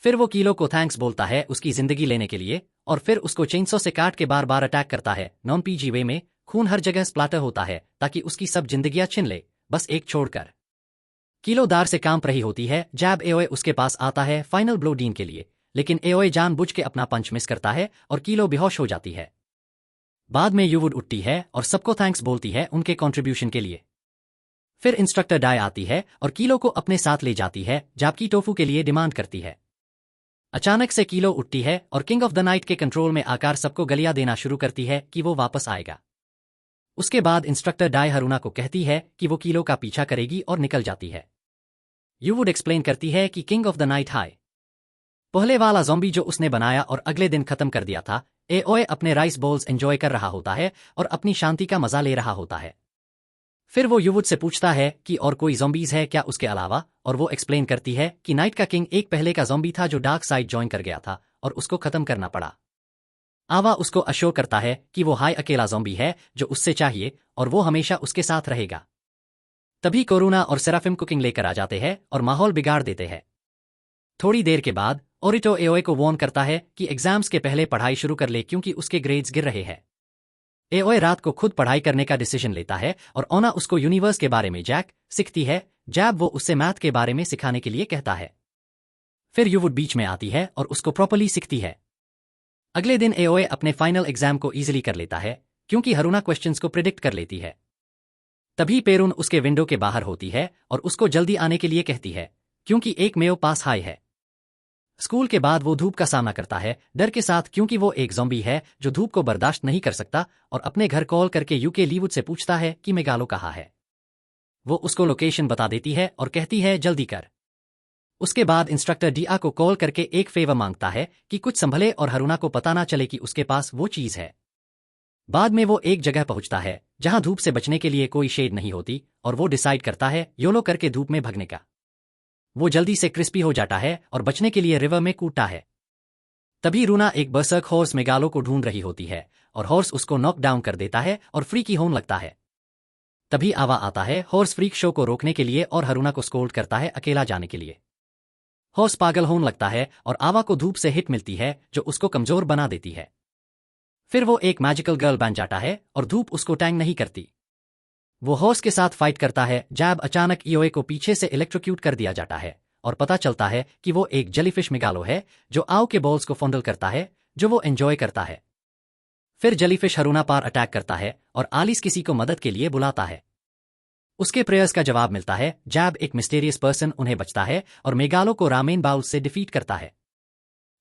S1: फिर वो कीलो को थैंक्स बोलता है उसकी जिंदगी लेने के लिए और फिर उसको चेनसो से काट के बार बार अटैक करता है। नॉन पीजी वे में खून हर जगह स्प्लाटर होता है ताकि उसकी सब जिंदगियां छिन ले, बस एक छोड़कर। कीलो दार से काम रही होती है जब एओए उसके पास आता है फाइनल ब्लो डीन के लिए, लेकिन एओए जानबूझ के अपना पंच मिस करता है और कीलो बेहोश हो जाती है। बाद में यूवुड उठती है और सबको थैंक्स बोलती है उनके कंट्रीब्यूशन के लिए। फिर इंस्ट्रक्टर डाई आती है और कीलो को अपने साथ ले जाती है जबकि टोफू के लिए डिमांड करती है। अचानक से कीलो उठती है और किंग ऑफ द नाइट के कंट्रोल में आकर सबको गलियां देना शुरू करती है कि वो वापस आएगा। उसके बाद इंस्ट्रक्टर डाई हरुना को कहती है कि वो कीलो का पीछा करेगी और निकल जाती है। यूवुड एक्सप्लेन करती है कि king of the night high पहले वाला ज़ॉम्बी जो उसने बनाया और अगले दिन खत्म कर दिया था, एओए अपने राइस बॉल्स एंजॉय कर रहा होता है और अपनी शांति का मजा ले रहा होता है। फिर वो यूवुड से पूछता है कि और कोई ज़ॉम्बीज है क्या उसके अलावा, और वो एक्सप्लेन करती है कि नाइट का किंग एक पहले का ज़ॉम्बी था जो डार्क साइड ज्वाइन कर गया था और उसको खत्म करना पड़ा। आवा उसको अश्योर करता है कि वो हाई अकेला ज़ॉम्बी है जो उससे चाहिए और वो हमेशा उसके साथ रहेगा। तभी कोरोना और सेराफिम कुकिंग लेकर आ जाते हैं और माहौल बिगाड़ देते हैं। थोड़ी देर के बाद ओरिटो एओए को वार्न करता है कि एग्जाम्स के पहले पढ़ाई शुरू कर ले क्योंकि उसके ग्रेड्स गिर रहे हैं। एओए रात को खुद पढ़ाई करने का डिसीजन लेता है और ओना उसको यूनिवर्स के बारे में जैक सीखती है जब वो उससे मैथ के बारे में सिखाने के लिए कहता है। फिर यूवुड बीच में आती है और उसको प्रॉपर्ली सीखती है। अगले दिन एओए अपने फाइनल एग्जाम को इजीली कर लेता है क्योंकि हरुना क्वेश्चंस को प्रिडिक्ट कर लेती है। तभी पेरुन उसके विंडो के बाहर होती है और उसको जल्दी आने के लिए कहती है क्योंकि एक मेयो पास हाई है। स्कूल के बाद वो धूप का सामना करता है डर के साथ क्योंकि वो एक ज़ॉम्बी है जो धूप को बर्दाश्त नहीं कर सकता और अपने घर कॉल करके यूके लीवुड से पूछता है कि मेगालो कहाँ है। वो उसको लोकेशन बता देती है और कहती है जल्दी कर। उसके बाद इंस्ट्रक्टर डिया को कॉल करके एक फेवर मांगता है कि कुछ संभले और हरुना को पता ना चले कि उसके पास वो चीज है। बाद में वो एक जगह पहुंचता है जहां धूप से बचने के लिए कोई शेड नहीं होती और वो डिसाइड करता है योलो करके धूप में भगने का। वो जल्दी से क्रिस्पी हो जाता है और बचने के लिए रिवर में कूदता है। तभी रूना एक बर्सर्क हॉर्स मेगालो को ढूंढ रही होती है और हॉर्स उसको नॉक डाउन कर देता है और फ्रीकी होने लगता है। तभी आवा आता है हॉर्स फ्रीक शो को रोकने के लिए और हरुना को स्कोल्ड करता है अकेला जाने के लिए। हॉर्स पागल होने लगता है और आवा को धूप से हिट मिलती है जो उसको कमजोर बना देती है। फिर वो एक मैजिकल गर्ल बन जाता है और धूप उसको टैंग नहीं करती। वो हॉर्स के साथ फाइट करता है जब अचानक ईओए को पीछे से इलेक्ट्रोक्यूट कर दिया जाता है और पता चलता है कि वो एक जेलीफिश मेगालो है जो आओ के बॉल्स को फॉन्डल करता है जो वो एंजॉय करता है। फिर जेलीफिश हरुना पर अटैक करता है और आलिस किसी को मदद के लिए बुलाता है। उसके प्रेयर्स का जवाब मिलता है जब एक मिस्टीरियस पर्सन उन्हें बचता है और मेगालो को रामेन बाउल से डिफीट करता है।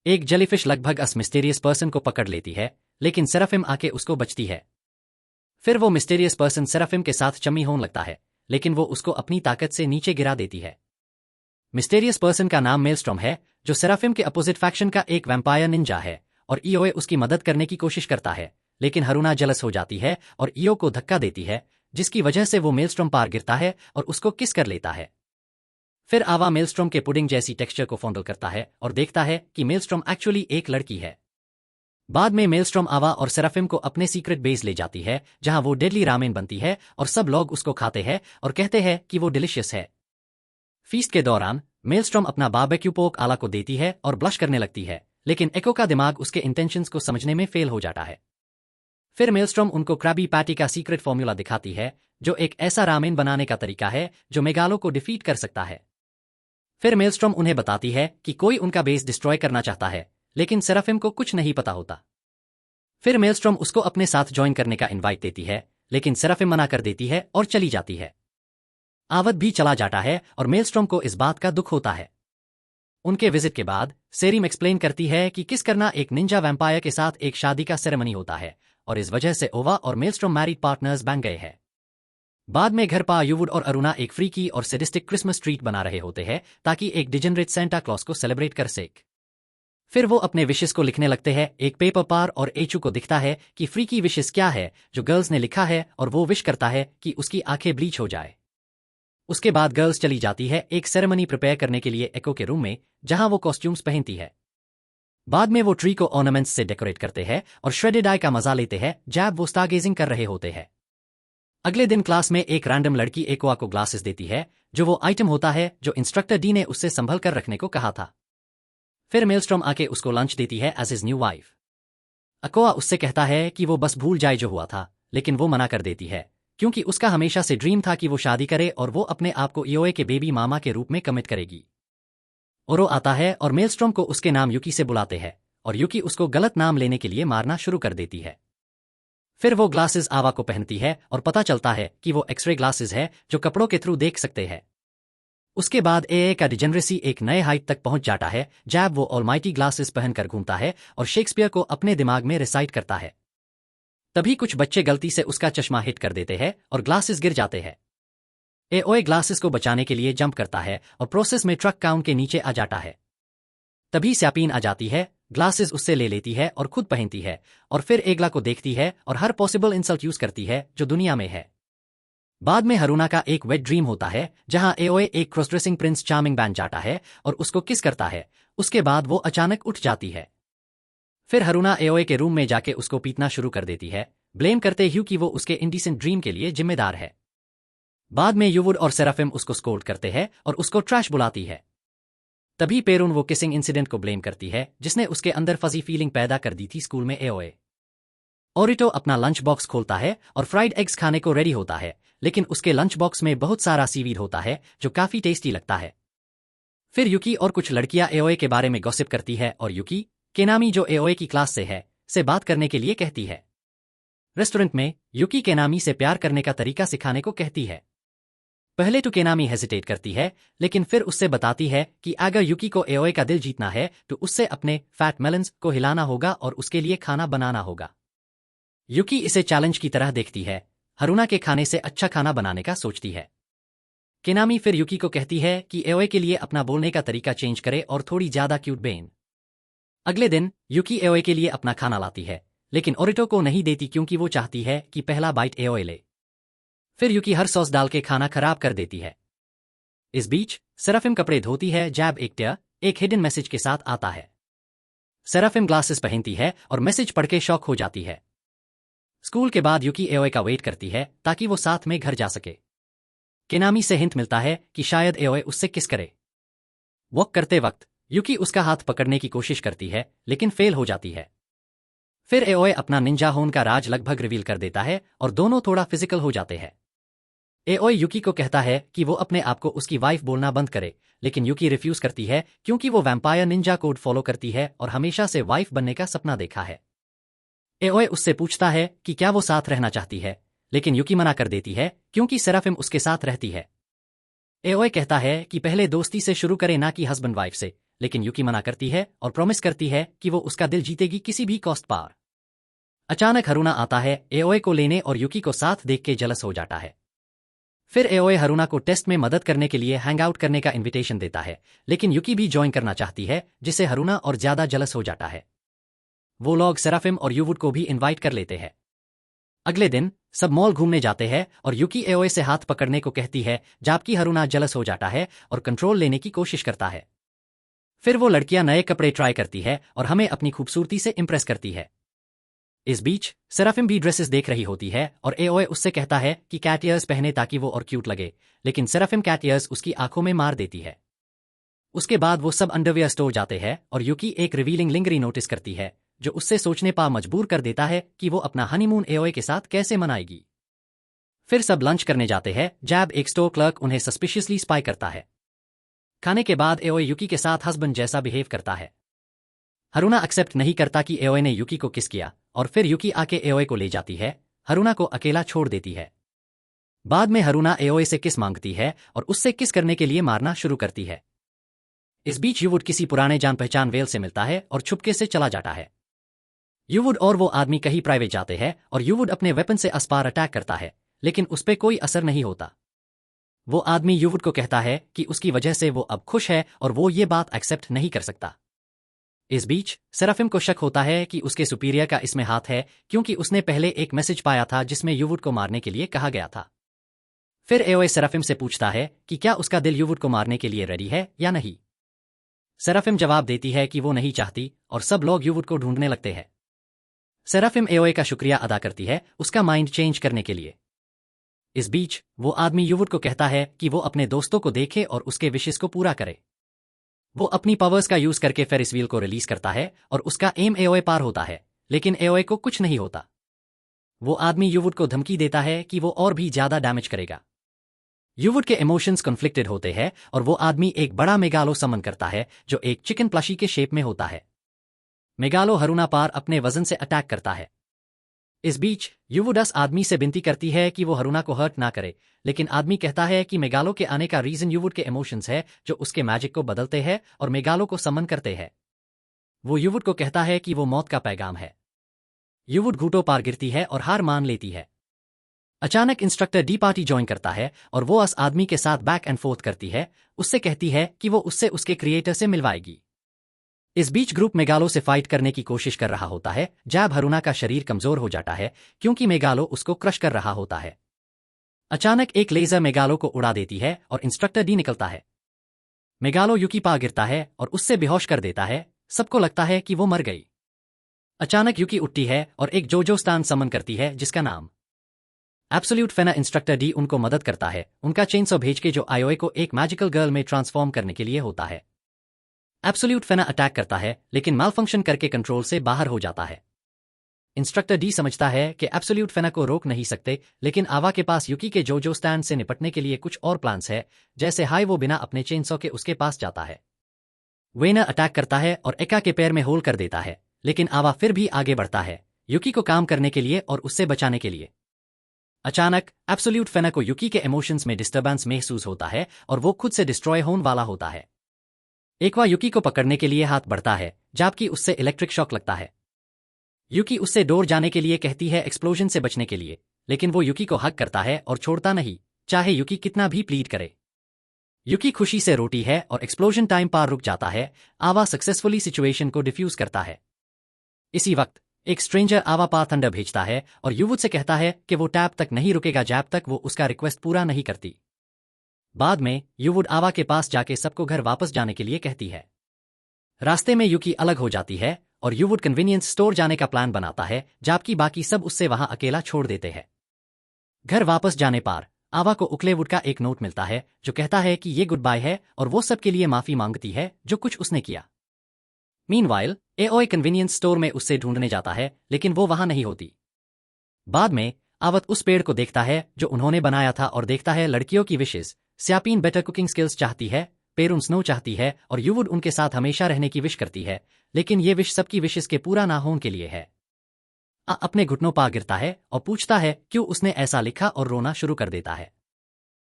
S1: एक जेलीफिश लगभग अस मिस्टीरियस पर्सन को पकड़ लेती है लेकिन सेराफिम आके उसको बचती है। फिर वो मिस्टीरियस पर्सन सेराफिम के साथ चम्मी होने लगता है लेकिन वो उसको अपनी ताकत से नीचे गिरा देती है। मिस्टीरियस पर्सन का नाम मेलस्ट्रॉम है जो सेराफिम के अपोजिट फैक्शन का एक वैम्पायर निंजा है और ईओए उसकी मदद करने की कोशिश करता है, लेकिन हरुना जलस हो जाती है और ईओ को धक्का देती है जिसकी वजह से वो मेलस्ट्रॉम पार गिरता है और उसको किस कर लेता है। फिर आवा मेलस्ट्रॉम के पुडिंग जैसी टेक्सचर को फॉन्डल करता है और देखता है कि मेलस्ट्रॉम एक्चुअली एक लड़की है। बाद में मेलस्ट्रॉम आवा और सेराफिम को अपने सीक्रेट बेस ले जाती है जहां वो डेडली रामेन बनती है और सब लोग उसको खाते हैं और कहते हैं कि वो डिलिशियस है। फीस्ट के दौरान मेलस्ट्रॉम अपना बारबेक्यू पोक आला को देती है और ब्लश करने लगती है, लेकिन एको का दिमाग उसके इंटेंशंस को समझने में फेल हो जाता है। फिर मेलस्ट्रॉम उनको क्रैबी पैटी का सीक्रेट फॉर्मूला दिखाती है जो एक ऐसा रामेन बनाने का तरीका है जो मेगालो को डिफीट कर सकता है। फिर मेलस्ट्रॉम उन्हें बताती है कि कोई उनका बेस डिस्ट्रॉय करना चाहता है, लेकिन सेराफिम को कुछ नहीं पता होता। फिर मेलस्ट्रॉम उसको अपने साथ ज्वाइन करने का इनवाइट देती है, लेकिन सेराफिम मना कर देती है और चली जाती है। आवत भी चला जाता है और मेलस्ट्रॉम को इस बात का दुख होता है। उनके विजिट के बाद सेरिम एक्सप्लेन करती है कि किस करना एक निंजा वैम्पायर के साथ एक शादी का सेरेमनी होता है और इस वजह से ओवा और मेलस्ट्रॉम मैरिड पार्टनर्स बन गए हैं। बाद में घर पा युवुड और अरुणा एक फ्रीकी और सैडिस्टिक क्रिसमस ट्रीट बना रहे होते हैं ताकि एक डिजेनरेट सेंटा क्लॉस को सेलिब्रेट कर सके। फिर वो अपने विशेस को लिखने लगते हैं। एक पेपर पर और एचू को दिखता है कि फ्रीकी विशेस क्या है जो गर्ल्स ने लिखा है और वो विश करता है कि उसकी आंखें ब्लीच हो जाए। उसके बाद गर्ल्स चली जाती है एक सेरेमनी प्रिपेयर करने के लिए एको के रूम में जहां वो कॉस्ट्यूम्स पहनती है। बाद में वो ट्री को ऑर्नामेंट्स से डेकोरेट करते हैं और श्रेडेड आई का मजा लेते हैं जब वो स्टारगेजिंग कर रहे होते हैं। अगले दिन क्लास में एक रैंडम लड़की एक्वा को ग्लासेस देती है जो वो आइटम होता है जो इंस्ट्रक्टर डी ने उससे संभल कर रखने को कहा था। फिर मेलस्ट्रॉम आके उसको लंच देती है एज हिज न्यू वाइफ। अकोआ उससे कहता है कि वो बस भूल जाए जो हुआ था, लेकिन वो मना कर देती है क्योंकि उसका हमेशा से ड्रीम था कि वो शादी करे और वो अपने आप को ईओए के बेबी मामा के रूप में कमिट करेगी। ओरो आता है और मेलस्ट्रॉम को उसके नाम युकी से बुलाते हैं और युकी उसको गलत नाम लेने के लिए मारना शुरू कर देती है। फिर वो ग्लासेस आवा को पहनती है और पता चलता है कि वो एक्सरे ग्लासेस है जो कपड़ों के थ्रू देख सकते हैं। उसके बाद ए का डिजेनरेसी एक नए हाइट तक पहुंच जाता है जब वो ऑलमाइटी ग्लासेस पहनकर घूमता है और शेक्सपियर को अपने दिमाग में रिसाइट करता है। तभी कुछ बच्चे गलती से उसका चश्मा हिट कर देते हैं और ग्लासेस गिर जाते हैं। एओए ग्लासेस को बचाने के लिए जंप करता है और प्रोसेस में ट्रक काउंट के नीचे आ जाता है। तभी स्यापीन आ जाती है, ग्लासेस उससे ले लेती है और खुद पहनती है और फिर एगला को देखती है और हर पॉसिबल इंसल्ट यूज करती है जो दुनिया में है। बाद में हरुना का एक वेट ड्रीम होता है जहां एओए एक क्रॉस ड्रेसिंग प्रिंस चार्मिंग बन जाता है और उसको किस करता है। उसके बाद वो अचानक उठ जाती है। फिर हरुना एओए के रूम में जाके उसको पीटना शुरू कर देती है, ब्लेम करते हुए कि वो उसके इंडिसेंट ड्रीम के लिए जिम्मेदार है। बाद में युवुड और सेराफिम उसको स्कोल्ड करते हैं और उसको ट्रैश बुलाती है। तभी पेरुन वो किसिंग इंसिडेंट को ब्लेम करती है जिसने उसके अंदर फजी फीलिंग पैदा कर दी थी स्कूल में एओए। ओरिटो अपना लंच बॉक्स खोलता है और फ्राइड एग्स खाने को रेडी होता है, लेकिन उसके लंच बॉक्स में बहुत सारा सीवीड होता है जो काफी टेस्टी लगता है। फिर युकी और कुछ लड़कियां एओए के बारे में गॉसिप करती है और युकी केनामी जो एओए की क्लास से है से बात करने के लिए कहती है। रेस्टोरेंट में युकी केनामी से प्यार करने का तरीका सिखाने को कहती है। पहले तो केनामी हेजिटेट करती है, लेकिन फिर उससे बताती है कि अगर युकी को एओए का दिल जीतना है तो उससे अपने फैट मेलन्स को हिलाना होगा और उसके लिए खाना बनाना होगा। युकी इसे चैलेंज की तरह देखती है, हरुना के खाने से अच्छा खाना बनाने का सोचती है। केनामी फिर युकी को कहती है कि एओए के लिए अपना बोलने का तरीका चेंज करे और थोड़ी ज्यादा क्यूट बेन। अगले दिन युकी एओए के लिए अपना खाना लाती है, लेकिन ओरिटो को नहीं देती क्योंकि वो चाहती है कि पहला बाइट एओए ले। फिर युकी हर सॉस डाल के खाना खराब कर देती है। इस बीच सेराफिम कपड़े धोती है जैब एक हिडन मैसेज के साथ आता है। सेराफिम ग्लासेस पहनती है और मैसेज पढ़ के शॉक हो जाती है। स्कूल के बाद युकी एओए का वेट करती है ताकि वो साथ में घर जा सके। केनामी से हिंट मिलता है कि शायद एओए उससे किस करे। वॉक करते वक्त युकी उसका हाथ पकड़ने की कोशिश करती है लेकिन फेल हो जाती है। फिर एओए अपना निंजा होन का राज लगभग रिवील कर देता है और दोनों थोड़ा फिजिकल हो जाते हैं। एओए युकी को कहता है कि वो अपने आप को उसकी वाइफ बोलना बंद करे, लेकिन युकी रिफ्यूज करती है क्योंकि वो वैम्पायर निंजा कोड फॉलो करती है और हमेशा से वाइफ बनने का सपना देखा है। एओए उससे पूछता है कि क्या वो साथ रहना चाहती है, लेकिन युकी मना कर देती है क्योंकि सेराफिम उसके साथ रहती है। एओए कहता है कि पहले दोस्ती से शुरू करे ना कि हस्बैंड वाइफ से, लेकिन युकी मना करती है और प्रॉमिस करती है कि वो उसका दिल जीतेगी किसी भी कॉस्ट पर। अचानक हरुना आता है एओए को लेने और युकी को साथ देख के जलस हो जाता है। फिर एओए हरुना को टेस्ट में मदद करने के लिए हैंग आउट करने का इनविटेशन देता है, लेकिन युकी भी ज्वाइन करना चाहती है जिससे हरुना और ज्यादा जलस हो जाता है। वो लोग सेराफिम और युवुड को भी इनवाइट कर लेते हैं। अगले दिन सब मॉल घूमने जाते हैं और युकी एओए से हाथ पकड़ने को कहती है जबकि हरुना जलस हो जाता है और कंट्रोल लेने की कोशिश करता है। फिर वो लड़कियां नए कपड़े ट्राई करती है और हमें अपनी खूबसूरती से इंप्रेस करती है। इस बीच सेराफिम भी ड्रेसेस देख रही होती है और एओए उससे कहता है कि कैट ईयर्स पहने ताकि वो और क्यूट लगे, लेकिन सेराफिम कैट ईयर्स उसकी आंखों में मार देती है। उसके बाद वो सब अंडरवियर स्टोर जाते हैं और युकी एक रिवीलिंग लिंगरी नोटिस करती है जो उससे सोचने पा मजबूर कर देता है कि वो अपना हनीमून एओए के साथ कैसे मनाएगी। फिर सब लंच करने जाते हैं जब एक स्टोर क्लर्क उन्हें सस्पिशियसली स्पाई करता है। खाने के बाद एओए युकी के साथ हस्बैंड जैसा बिहेव करता है। हरुना एक्सेप्ट नहीं करता कि एओए ने युकी को किस किया और फिर युकी आके एओए को ले जाती है, हरुना को अकेला छोड़ देती है। बाद में हरुना एओए से किस मांगती है और उससे किस करने के लिए मारना शुरू करती है। इस बीच यूवुड किसी पुराने जान पहचान वेल से मिलता है और छुपके से चला जाता है। यूवुड और वो आदमी कहीं प्राइवेट जाते हैं और यूवुड अपने वेपन से आस पार अटैक करता है, लेकिन उस पर कोई असर नहीं होता। वो आदमी यूवुड को कहता है कि उसकी वजह से वो अब खुश है और वो ये बात एक्सेप्ट नहीं कर सकता। इस बीच सेराफिम को शक होता है कि उसके सुपीरियर का इसमें हाथ है, क्योंकि उसने पहले एक मैसेज पाया था जिसमें यूवुड को मारने के लिए कहा गया था। फिर एओए सेराफिम से पूछता है कि क्या उसका दिल यूवुड को मारने के लिए रेडी है या नहीं। सेराफिम जवाब देती है कि वो नहीं चाहती और सब लोग यूवुड को ढूंढने लगते हैं। सेराफिम एओए का शुक्रिया अदा करती है उसका माइंड चेंज करने के लिए। इस बीच वो आदमी यूवुड को कहता है कि वो अपने दोस्तों को देखे और उसके विशेस को पूरा करे। वो अपनी पावर्स का यूज करके फेरिस व्हील को रिलीज करता है और उसका एम एओए पार होता है, लेकिन एओए को कुछ नहीं होता। वो आदमी यूवुड को धमकी देता है कि वो और भी ज्यादा डैमेज करेगा। यूवुड के इमोशंस कॉन्फ्लिक्टेड होते हैं और वो आदमी एक बड़ा मेगालो समन करता है जो एक चिकन प्लशी के शेप में होता है। मेगालो हरुना पार अपने वजन से अटैक करता है। इस बीच यूवुड उस आदमी से विनती करती है कि वो हरुना को हर्ट ना करे, लेकिन आदमी कहता है कि मेगालो के आने का रीजन यूवुड के इमोशंस है जो उसके मैजिक को बदलते हैं और मेगालो को समन करते हैं। वो यूवुड को कहता है कि वो मौत का पैगाम है। यूवुड घुटों पार गिरती है और हार मान लेती है। अचानक इंस्ट्रक्टर डी पार्टी ज्वाइन करता है और वो उस आदमी के साथ बैक एंड फोर्थ करती है, उससे कहती है कि वो उससे उसके क्रिएटर से मिलवाएगी। इस बीच ग्रुप मेगालो से फाइट करने की कोशिश कर रहा होता है जब हरुना का शरीर कमजोर हो जाता है क्योंकि मेगालो उसको क्रश कर रहा होता है। अचानक एक लेजर मेगालो को उड़ा देती है और इंस्ट्रक्टर डी निकलता है। मेगालो युकी पा गिरता है और उससे बेहोश कर देता है। सबको लगता है कि वो मर गई। अचानक युकी उठती है और एक जोजो स्टान समन करती है जिसका नाम एब्सोल्यूट फेना। इंस्ट्रक्टर डी उनको मदद करता है उनका चेनसॉ भेज के जो आयोए को एक मैजिकल गर्ल में ट्रांसफॉर्म करने के लिए होता है। एब्सोल्यूट फेना अटैक करता है लेकिन मालफंक्शन करके कंट्रोल से बाहर हो जाता है। इंस्ट्रक्टर डी समझता है कि एब्सोल्यूट फेना को रोक नहीं सकते, लेकिन आवा के पास युकी के जोजो स्टैंड से निपटने के लिए कुछ और प्लान्स है, जैसे हाई वो बिना अपने चेनसॉ के उसके पास जाता है। वेना अटैक करता है और एका के पैर में होल कर देता है, लेकिन आवा फिर भी आगे बढ़ता है युकी को काम करने के लिए और उससे बचाने के लिए। अचानक एब्सोल्यूट फेना को युकी के इमोशंस में डिस्टर्बेंस महसूस होता है और वो खुद से डिस्ट्रॉय होने वाला होता है। एकवा युकी को पकड़ने के लिए हाथ बढ़ता है जबकि उससे इलेक्ट्रिक शॉक लगता है। युकी उससे दूर जाने के लिए कहती है एक्सप्लोजन से बचने के लिए, लेकिन वो युकी को हक करता है और छोड़ता नहीं, चाहे युकी कितना भी प्लीड करे। युकी खुशी से रोटी है और एक्सप्लोजन टाइम पार रुक जाता है। आवा सक्सेसफुली सिचुएशन को डिफ्यूज करता है। इसी वक्त एक स्ट्रेंजर आवा पार थंडर भेजता है और युवुड से कहता है कि वो टैप तक नहीं रुकेगा जब तक वो उसका रिक्वेस्ट पूरा नहीं करती। बाद में युवुड आवा के पास जाके सबको घर वापस जाने के लिए कहती है। रास्ते में युकी अलग हो जाती है और युवुड कन्वीनियंस स्टोर जाने का प्लान बनाता है, जबकि बाकी सब उससे वहां अकेला छोड़ देते हैं। घर वापस जाने पर आवा को उकलेवुड का एक नोट मिलता है जो कहता है कि ये गुड बाय है और वो सबके लिए माफी मांगती है जो कुछ उसने किया। मीनवाइल एओए कन्वीनियंस स्टोर में उससे ढूंढने जाता है, लेकिन वो वहां नहीं होती। बाद में आवत उस पेड़ को देखता है जो उन्होंने बनाया था और देखता है लड़कियों की विशेष। स्यापीन बेटर कुकिंग स्किल्स चाहती है, पेरुन स्नो चाहती है और युवुड उनके साथ हमेशा रहने की विश करती है, लेकिन ये विश सबकी विशेष के पूरा ना होने के लिए है। अपने घुटनों पा गिरता है और पूछता है क्यों उसने ऐसा लिखा और रोना शुरू कर देता है।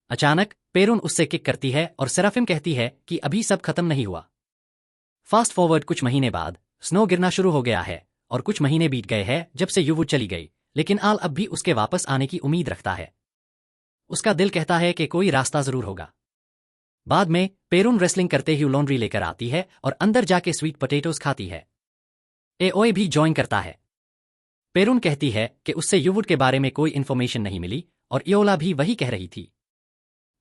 S1: अचानक पेरुन उससे किक करती है और सेराफिम कहती है कि अभी सब खत्म नहीं हुआ। फास्ट फॉरवर्ड कुछ महीने बाद स्नो गिरना शुरू हो गया है और कुछ महीने बीत गए हैं जब से युवुड चली गई, लेकिन आल अब भी उसके वापस आने की उम्मीद रखता है। उसका दिल कहता है कि कोई रास्ता जरूर होगा। बाद में पेरुन रेसलिंग करते ही लॉन्ड्री लेकर आती है और अंदर जाके स्वीट पोटैटोज खाती है। एओए भी ज्वाइन करता है। पेरुन कहती है कि उससे युवुड के बारे में कोई इन्फॉर्मेशन नहीं मिली और इयोला भी वही कह रही थी।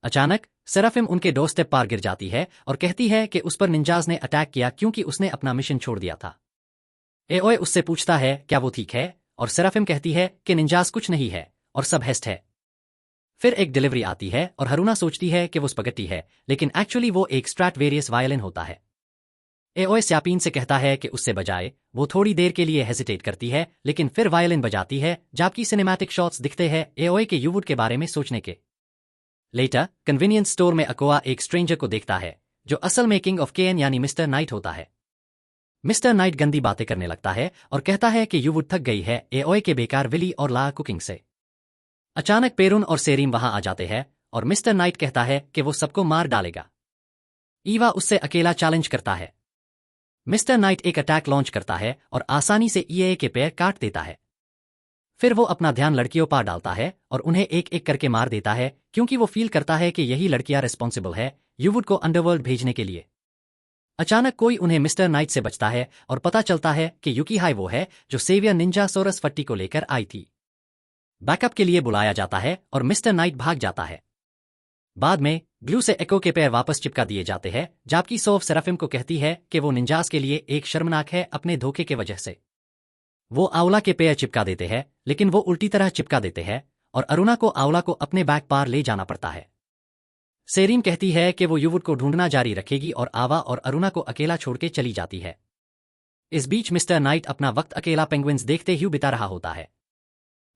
S1: अचानक सेराफिम उनके डोरस्टेप पार गिर जाती है और कहती है कि उस पर निंजाज ने अटैक किया क्योंकि उसने अपना मिशन छोड़ दिया था। एओए उससे पूछता है क्या वो ठीक है और सेराफिम कहती है कि निंजाज कुछ नहीं है और सब हेस्ट है। फिर एक डिलीवरी आती है और हरुना सोचती है कि वो स्पगेटी है, लेकिन एक्चुअली वो एक स्ट्रैटवेरियस वायलिन होता है। एओए स्यापीन से कहता है कि उससे बजाए। वो थोड़ी देर के लिए हेजिटेट करती है, लेकिन फिर वायलिन बजाती है जबकि सिनेमैटिक शॉट्स दिखते हैं एओए के युवुड के बारे में सोचने के। लेटर कन्वीनियंस स्टोर में अकोआ एक स्ट्रेंजर को देखता है जो असल में किंग ऑफ केएन यानी मिस्टर नाइट होता है। मिस्टर नाइट गंदी बातें करने लगता है और कहता है कि युवुड थक गई है एओए के बेकार विली और ला कुकिंग से। अचानक पेरुन और सेरीम वहां आ जाते हैं और मिस्टर नाइट कहता है कि वो सबको मार डालेगा। ईवा उससे अकेला चैलेंज करता है। मिस्टर नाइट एक अटैक लॉन्च करता है और आसानी से ईए के पैर काट देता है। फिर वो अपना ध्यान लड़कियों पर डालता है और उन्हें एक एक करके मार देता है क्योंकि वो फील करता है कि यही लड़कियां रिस्पॉन्सिबल है यूवुड को अंडरवर्ल्ड भेजने के लिए। अचानक कोई उन्हें मिस्टर नाइट से बचता है और पता चलता है कि युकी हाई वो है जो सेवियर निंजा सोरस फट्टी को लेकर आई थी। बैकअप के लिए बुलाया जाता है और मिस्टर नाइट भाग जाता है। बाद में ग्लू से एको के पैर वापस चिपका दिए जाते हैं, जबकि सोफ सेराफिम को कहती है कि वो निंजास के लिए एक शर्मनाक है अपने धोखे के वजह से। वो आंवला के पैर चिपका देते हैं, लेकिन वो उल्टी तरह चिपका देते हैं और अरुणा को आंवला को अपने बैक पार ले जाना पड़ता है। सेरीन कहती है कि वो युवुड को ढूंढना जारी रखेगी और आवा और अरुणा को अकेला छोड़ के चली जाती है। इस बीच मिस्टर नाइट अपना वक्त अकेला पेंगुइन्स देखते ही बिता रहा होता है।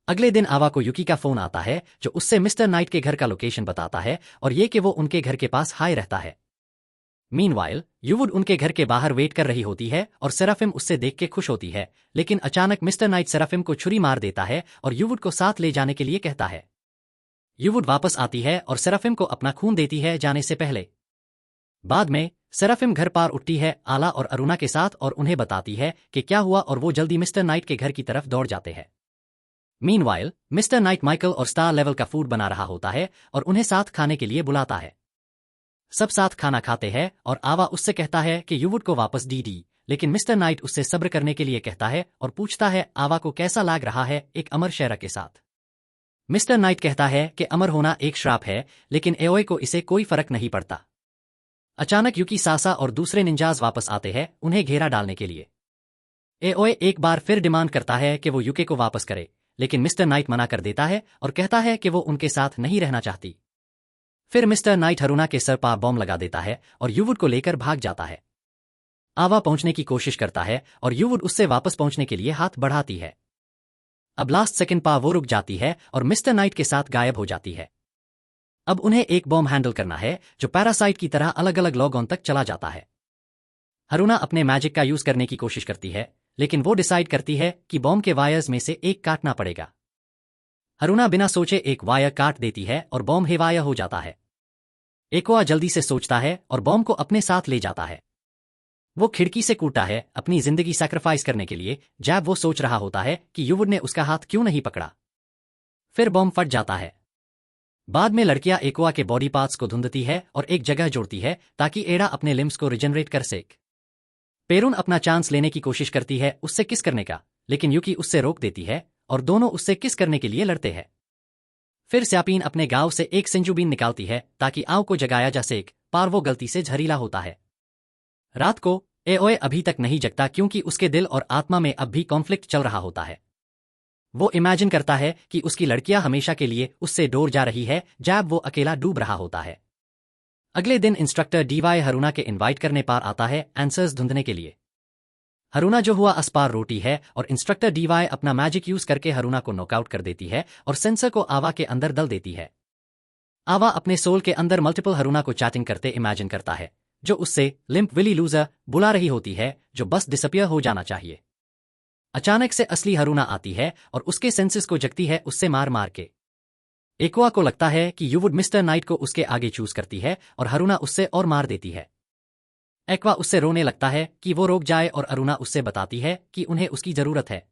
S1: अगले दिन आवा को युकी का फोन आता है जो उससे मिस्टर नाइट के घर का लोकेशन बताता है और ये कि वो उनके घर के पास हाई रहता है। मीनवाइल युवुड उनके घर के बाहर वेट कर रही होती है और सेराफिम उससे देख के खुश होती है, लेकिन अचानक मिस्टर नाइट सेराफिम को छुरी मार देता है और युवुड को साथ ले जाने के लिए कहता है। युवुड वापस आती है और सेराफिम को अपना खून देती है जाने से पहले। बाद में सेराफिम घर पार उठती है आला और अरुणा के साथ और उन्हें बताती है कि क्या हुआ और वो जल्दी मिस्टर नाइट के घर की तरफ दौड़ जाते हैं। मीनवाइल मिस्टर नाइट माइकल और स्टार लेवल का फूड बना रहा होता है और उन्हें साथ खाने के लिए बुलाता है। सब साथ खाना खाते हैं और आवा उससे कहता है कि युवुड को वापस डी, लेकिन मिस्टर नाइट उससे सब्र करने के लिए कहता है और पूछता है आवा को कैसा लग रहा है एक अमर शेरा के साथ। मिस्टर नाइट कहता है कि अमर होना एक श्राप है, लेकिन एओए को इसे कोई फर्क नहीं पड़ता। अचानक युकी सासा और दूसरे निंजाज वापस आते हैं उन्हें घेरा डालने के लिए। एओए एक बार फिर डिमांड करता है कि वो युके को वापस करे, लेकिन मिस्टर नाइट मना कर देता है और कहता है कि वो उनके साथ नहीं रहना चाहती। फिर मिस्टर नाइट अरुणा के सर पर बॉम्ब लगा देता है और युवुड को लेकर भाग जाता है। आवा पहुंचने की कोशिश करता है और युवुड उससे वापस पहुंचने के लिए हाथ बढ़ाती है। अब लास्ट सेकंड पा वो रुक जाती है और मिस्टर नाइट के साथ गायब हो जाती है। अब उन्हें एक बॉम्ब हैंडल करना है जो पैरासाइट की तरह अलग अलग लोगों तक चला जाता है। अरुणा अपने मैजिक का यूज करने की कोशिश करती है, लेकिन वो डिसाइड करती है कि बॉम्ब के वायर्स में से एक काटना पड़ेगा। अरुणा बिना सोचे एक वायर काट देती है और बॉम्ब हेवाया हो जाता है। एकोआ जल्दी से सोचता है और बॉम्ब को अपने साथ ले जाता है। वो खिड़की से कूदता है अपनी जिंदगी सैक्रिफाइस करने के लिए, जब वो सोच रहा होता है कि युवुड ने उसका हाथ क्यों नहीं पकड़ा। फिर बॉम्ब फट जाता है। बाद में लड़कियां एकोआ के बॉडी पार्ट्स को ढूंढती है और एक जगह जोड़ती है ताकि एडा अपने लिम्स को रिजनरेट कर सके। पेरून अपना चांस लेने की कोशिश करती है उससे किस करने का, लेकिन युकी उससे रोक देती है और दोनों उससे किस करने के लिए लड़ते हैं। फिर स्यापीन अपने गांव से एक संजूबीन निकालती है ताकि आव को जगाया जा सके, पर वो गलती से जहरीला होता है। रात को एओए अभी तक नहीं जगता क्योंकि उसके दिल और आत्मा में अब भी कॉन्फ्लिक्ट चल रहा होता है। वो इमेजिन करता है कि उसकी लड़कियां हमेशा के लिए उससे दूर जा रही है जब वो अकेला डूब रहा होता है। अगले दिन इंस्ट्रक्टर डीवाई हरुणा के इनवाइट करने पर आता है आंसर्स ढूंढने के लिए। हरुणा जो हुआ अस्पार रोटी है और इंस्ट्रक्टर डीवाई अपना मैजिक यूज करके हरुणा को नॉकआउट कर देती है और सेंसर को आवा के अंदर दल देती है। आवा अपने सोल के अंदर मल्टीपल हरुणा को चैटिंग करते इमेजिन करता है, जो उससे लिम्प विली लूजर बुला रही होती है जो बस डिसअपियर हो जाना चाहिए। अचानक से असली हरुणा आती है और उसके सेंसेस को जगती है उससे मार मार के। एकोआ को लगता है कि युवुड मिस्टर नाइट को उसके आगे चूज करती है और हरुणा उससे और मार देती है। एक्वा उससे रोने लगता है कि वो रोक जाए और अरुणा उससे बताती है कि उन्हें उसकी जरूरत है।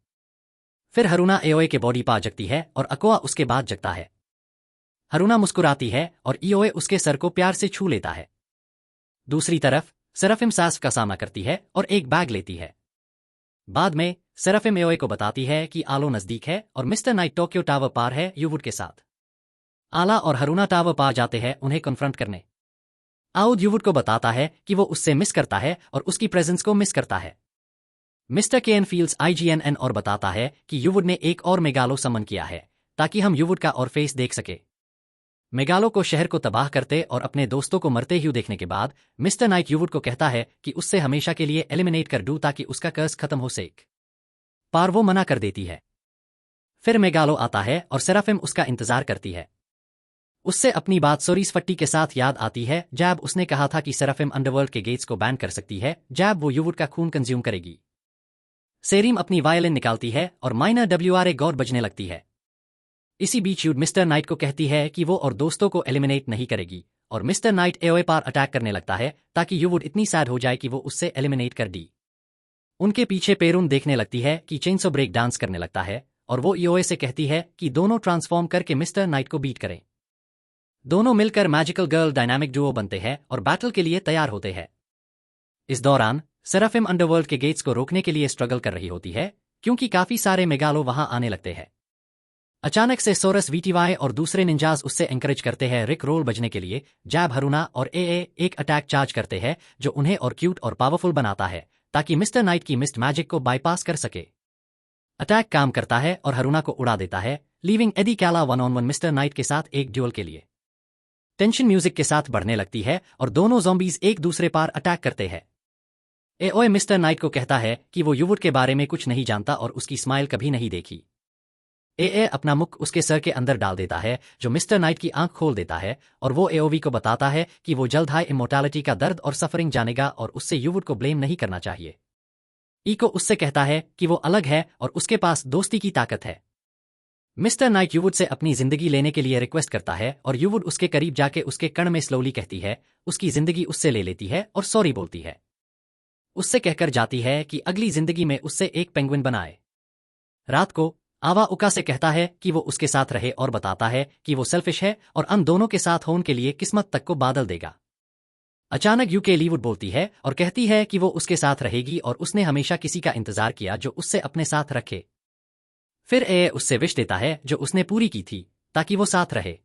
S1: फिर हरुणा एओए के बॉडी पा जगती है और अकोआ उसके बाद जगता है। हरुणा मुस्कुराती है और ईओए उसके सर को प्यार से छू लेता है। दूसरी तरफ सेराफिम सास का सामना करती है और एक बैग लेती है। बाद में सेराफिम एओए को बताती है कि आलो नजदीक है और मिस्टर नाइट टोक्यो टावर पार है युवुड के साथ। आला और हरुणा टावर पार जाते हैं उन्हें कन्फ्रंट करने। आउद युवुड को बताता है कि वो उससे मिस करता है और उसकी प्रेजेंस को मिस करता है। मिस्टर केएन फील्स IGNN और बताता है कि युवुड ने एक और मेगालो समन किया है ताकि हम युवुड का और फेस देख सके। मेगालो को शहर को तबाह करते और अपने दोस्तों को मरते हुए देखने के बाद मिस्टर नाइट युवुड को कहता है कि उससे हमेशा के लिए एलिमिनेट कर दूं ताकि उसका कर्ज खत्म हो सके, पर वो मना कर देती है। फिर मेगालो आता है और सेराफिम उसका इंतजार करती है। उससे अपनी बात सोरीस फट्टी के साथ याद आती है जब उसने कहा था कि सेराफिम अंडरवर्ल्ड के गेट्स को बैन कर सकती है जब वो युवुड का खून कंज्यूम करेगी। सेरीम अपनी वायलिन निकालती है और माइनर WRA गौर बजने लगती है। इसी बीच युड मिस्टर नाइट को कहती है कि वो और दोस्तों को एलिमिनेट नहीं करेगी और मिस्टर नाइट एओए पर अटैक करने लगता है ताकि यूवुड इतनी सैड हो जाए कि वो उससे एलिमिनेट कर दी। उनके पीछे पेरून देखने लगती है कि चेंसो ब्रेक डांस करने लगता है और वो एओए से कहती है कि दोनों ट्रांसफॉर्म करके मिस्टर नाइट को बीट करें। दोनों मिलकर मैजिकल गर्ल डायनामिक डुओ बनते हैं और बैटल के लिए तैयार होते हैं। इस दौरान सेराफिम अंडरवर्ल्ड के गेट्स को रोकने के लिए स्ट्रगल कर रही होती है क्योंकि काफी सारे मेगालो वहां आने लगते हैं। अचानक से सोरस वीटीवाई और दूसरे निंजाज उससे एंकरेज करते हैं रिक रोल बजने के लिए। जैब हरुना और ए एक अटैक चार्ज करते हैं जो उन्हें और क्यूट और पावरफुल बनाता है ताकि मिस्टर नाइट की मिस्ट मैजिक को बाईपास कर सके। अटैक काम करता है और हरुना को उड़ा देता है, लीविंग एडी कैला 1-on-1 मिस्टर नाइट के साथ एक ड्यूल के लिए। टेंशन म्यूजिक के साथ बढ़ने लगती है और दोनों ज़ॉम्बीज एक दूसरे पर अटैक करते हैं। एओए मिस्टर नाइट को कहता है कि वो यूवुड के बारे में कुछ नहीं जानता और उसकी स्माइल कभी नहीं देखी। ए अपना मुख उसके सर के अंदर डाल देता है जो मिस्टर नाइट की आंख खोल देता है और वो एओवी को बताता है कि वो जल्द हाई इमोर्टैलिटी का दर्द और सफरिंग जानेगा और उससे यूवुड को ब्लेम नहीं करना चाहिए। ई को उससे कहता है कि वो अलग है और उसके पास दोस्ती की ताकत है। मिस्टर नाइट यूवुड से अपनी जिंदगी लेने के लिए रिक्वेस्ट करता है और यूवुड उसके करीब जाके उसके कण में स्लोली कहती है, उसकी जिंदगी उससे ले लेती है और सॉरी बोलती है। उससे कहकर जाती है कि अगली जिंदगी में उससे एक पेंगुइन बनाए। रात को आवा उका से कहता है कि वो उसके साथ रहे और बताता है कि वो सेल्फिश है और अन दोनों के साथ होने के लिए किस्मत तक को बादल देगा। अचानक यूके लीवुड बोलती है और कहती है कि वो उसके साथ रहेगी और उसने हमेशा किसी का इंतजार किया जो उससे अपने साथ रखे। फिर ए उससे विश देता है जो उसने पूरी की थी ताकि वो साथ रहे।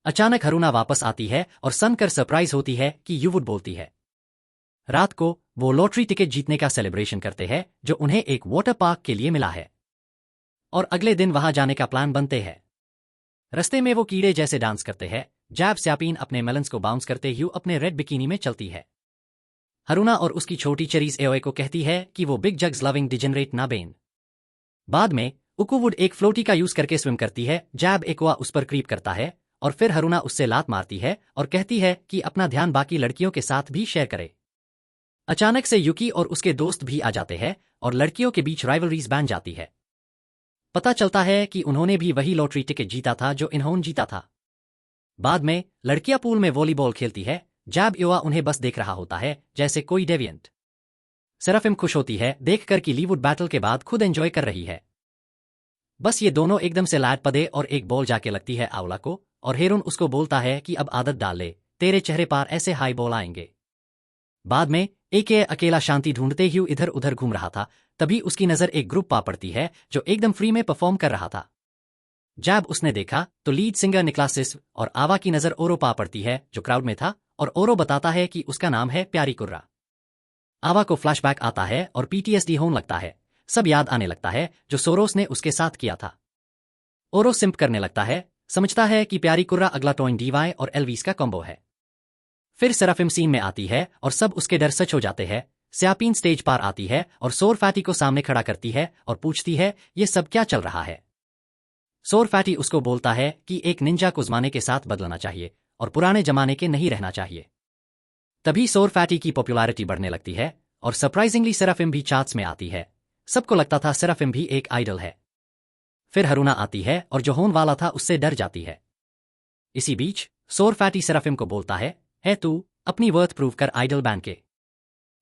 S1: अचानक हरुना वापस आती है और सनकर सरप्राइज होती है कि यूवुड बोलती है। रात को वो लॉटरी टिकट जीतने का सेलिब्रेशन करते हैं जो उन्हें एक वाटर पार्क के लिए मिला है और अगले दिन वहां जाने का प्लान बनते हैं। रस्ते में वो कीड़े जैसे डांस करते हैं। जैब स्यापीन अपने मेलन्स को बाउंस करते हुए अपने रेड बिकिनी में चलती है। हरुना और उसकी छोटी चेरीज एओए को कहती है कि वो बिग जग्स लविंग डिजेनरेट ना बेन। बाद में उकुवुड एक फ्लोटी का यूज करके स्विम करती है। जैब एक्वा उस पर क्रीप करता है और फिर हरुना उससे लात मारती है और कहती है कि अपना ध्यान बाकी लड़कियों के साथ भी शेयर करे। अचानक से युकी और उसके दोस्त भी आ जाते हैं और लड़कियों के बीच राइवलरीज बन जाती है। पता चलता है कि उन्होंने भी वही लॉटरी टिकट जीता था जो इन्होंने जीता था। बाद में लड़कियां पूल में वॉलीबॉल खेलती है। जैब युवा उन्हें बस देख रहा होता है जैसे कोई डेविएंट। सेराफिम खुश होती है देखकर कि लीवुड बैटल के बाद खुद एंजॉय कर रही है। बस ये दोनों एकदम से लाड पदे और एक बॉल जाके लगती है आंवला को और हेरुन उसको बोलता है कि अब आदत डाल ले, तेरे चेहरे पर ऐसे हाई बॉल आएंगे। बाद में एक अकेला शांति ढूंढते हुए इधर उधर घूम रहा था, तभी उसकी नजर एक ग्रुप पा पड़ती है जो एकदम फ्री में परफॉर्म कर रहा था। जब उसने देखा तो लीड सिंगर निक्लासिस और आवा की नजर ओरो पा पड़ती है जो क्राउड में था और ओरो बताता है कि उसका नाम है प्यारी कुर्रा। आवा को फ्लैशबैक आता है और पीटीएसडी होने लगता है, सब याद आने लगता है जो सोरोस ने उसके साथ किया था। ओरो सिंप करने लगता है, समझता है कि प्यारी कुर्रा अगला टॉइन डीवाई और एल्वीस का कॉम्बो है। फिर सेराफिम सीन में आती है और सब उसके डर सच हो जाते हैं। स्यापीन स्टेज पर आती है और सोर फैटी को सामने खड़ा करती है और पूछती है ये सब क्या चल रहा है। सोर फैटी उसको बोलता है कि एक निंजा को ज़माने के साथ बदलना चाहिए और पुराने जमाने के नहीं रहना चाहिए। तभी सोर फैटी की पॉपुलैरिटी बढ़ने लगती है और सरप्राइजिंगली सेराफिम भी चार्ट्स में आती है। सबको लगता था सेराफिम भी एक आइडल है। फिर हरुना आती है और जो होने वाला था उससे डर जाती है। इसी बीच सोर फैटी सेराफिम को बोलता है तू अपनी वर्थ प्रूव कर आइडल बैन के।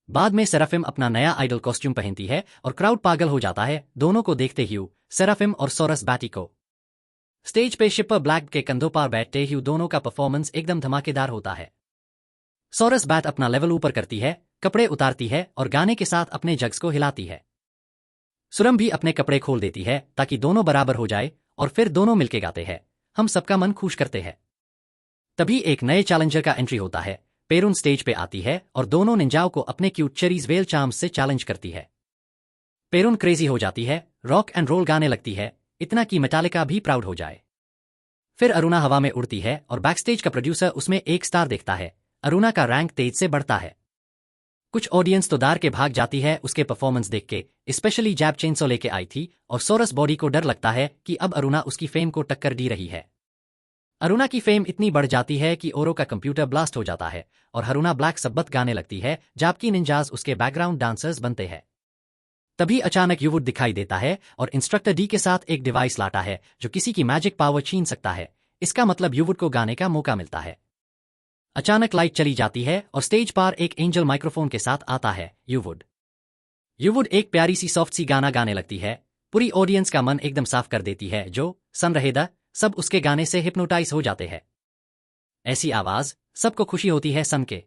S1: बाद में सेराफिम अपना नया आइडल कॉस्ट्यूम पहनती है और क्राउड पागल हो जाता है दोनों को देखते हुए, सेराफिम और सोरस बैटी को। स्टेज पे शिपर ब्लैक के कंधों पर बैठते हुए दोनों का परफॉर्मेंस एकदम धमाकेदार होता है। सोरस बैट अपना लेवल ऊपर करती है, कपड़े उतारती है और गाने के साथ अपने जग्स को हिलाती है। सुरम भी अपने कपड़े खोल देती है ताकि दोनों बराबर हो जाए और फिर दोनों मिलके गाते हैं, हम सबका मन खुश करते हैं। तभी एक नए चैलेंजर का एंट्री होता है। पेरून स्टेज पे आती है और दोनों निंजाओं को अपने क्यूट चेरीज वेल चार्म्स से चैलेंज करती है। पेरून क्रेजी हो जाती है, रॉक एंड रोल गाने लगती है, इतना कि मेटालिका भी प्राउड हो जाए। फिर अरुणा हवा में उड़ती है और बैकस्टेज का प्रोड्यूसर उसमें एक स्टार देखता है। अरुणा का रैंक तेज से बढ़ता है। कुछ ऑडियंस तो दार के भाग जाती है उसके परफॉर्मेंस देख के, स्पेशली जैब चेनसो लेके आई थी और सोरस बॉडी को डर लगता है कि अब अरुणा उसकी फेम को टक्कर दे रही है। अरुणा की फेम इतनी बढ़ जाती है कि ओरो का कंप्यूटर ब्लास्ट हो जाता है और हरुणा ब्लैक सब्बत गाने लगती है जबकि निंजाज उसके बैकग्राउंड डांसर्स बनते हैं। तभी अचानक यूवुड दिखाई देता है और इंस्ट्रक्टर डी के साथ एक डिवाइस लाता है जो किसी की मैजिक पावर छीन सकता है। इसका मतलब यूवुड को गाने का मौका मिलता है। अचानक लाइट चली जाती है और स्टेज पर एक एंजल माइक्रोफोन के साथ आता है। यू वुड एक प्यारी सी सॉफ्ट सी गाना गाने लगती है। पूरी ऑडियंस का मन एकदम साफ कर देती है। जो सन रहेदा सब उसके गाने से हिप्नोटाइज हो जाते हैं। ऐसी आवाज सबको खुशी होती है सन के।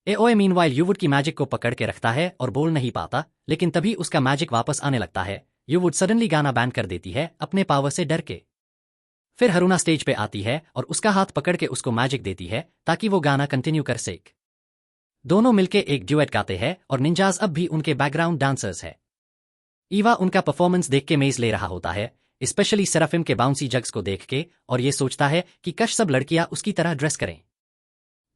S1: एओए मीनवाइल यूवुड की मैजिक को पकड़ के रखता है और बोल नहीं पाता, लेकिन तभी उसका मैजिक वापस आने लगता है। यूवुड सडनली गाना बैन कर देती है अपने पावर से डर के। फिर हरुना स्टेज पे आती है और उसका हाथ पकड़ के उसको मैजिक देती है ताकि वो गाना कंटिन्यू कर सके। दोनों मिलके एक ड्यूएट गाते हैं और निंजाज अब भी उनके बैकग्राउंड डांसर्स है। ईवा उनका परफॉर्मेंस देख के मेज ले रहा होता है, स्पेशली सेराफिम के बाउंसी जग्स को देख के, और ये सोचता है कि कश सब लड़कियां उसकी तरह ड्रेस करें।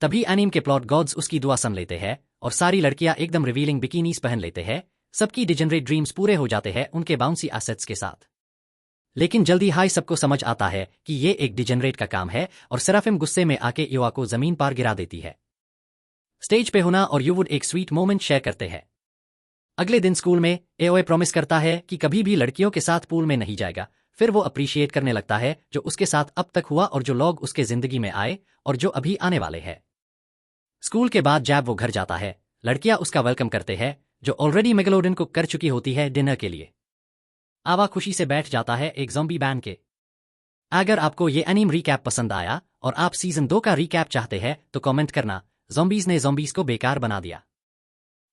S1: तभी एनीम के प्लॉट गॉड्स उसकी दुआ सुन लेते हैं और सारी लड़कियां एकदम रिवीलिंग बिकिनीज पहन लेते हैं। सबकी डिजेनरेट ड्रीम्स पूरे हो जाते हैं उनके बाउंसी एसेट्स के साथ। लेकिन जल्दी हाई सबको समझ आता है कि ये एक डिजेनरेट का काम है और सेराफिम गुस्से में आके युवा को जमीन पर गिरा देती है। स्टेज पे हुना और यूवुड एक स्वीट मोमेंट शेयर करते हैं। अगले दिन स्कूल में एओए प्रॉमिस करता है कि कभी भी लड़कियों के साथ पूल में नहीं जाएगा। फिर वो अप्रिशिएट करने लगता है जो उसके साथ अब तक हुआ और जो लोग उसके जिंदगी में आए और जो अभी आने वाले हैं। स्कूल के बाद जब वो घर जाता है, लड़कियां उसका वेलकम करते हैं जो ऑलरेडी मेगलोडन कुक कर चुकी होती है डिनर के लिए। आवा खुशी से बैठ जाता है एक ज़ॉम्बी बैंड के। अगर आपको ये एनीम रिकैप पसंद आया और आप सीजन 2 का रिकैप चाहते हैं तो कमेंट करना। ज़ॉम्बीज़ ने ज़ॉम्बीज़ को बेकार बना दिया।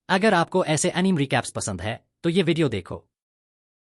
S1: अगर आपको ऐसे एनीम रिकैप्स पसंद है तो ये वीडियो देखो।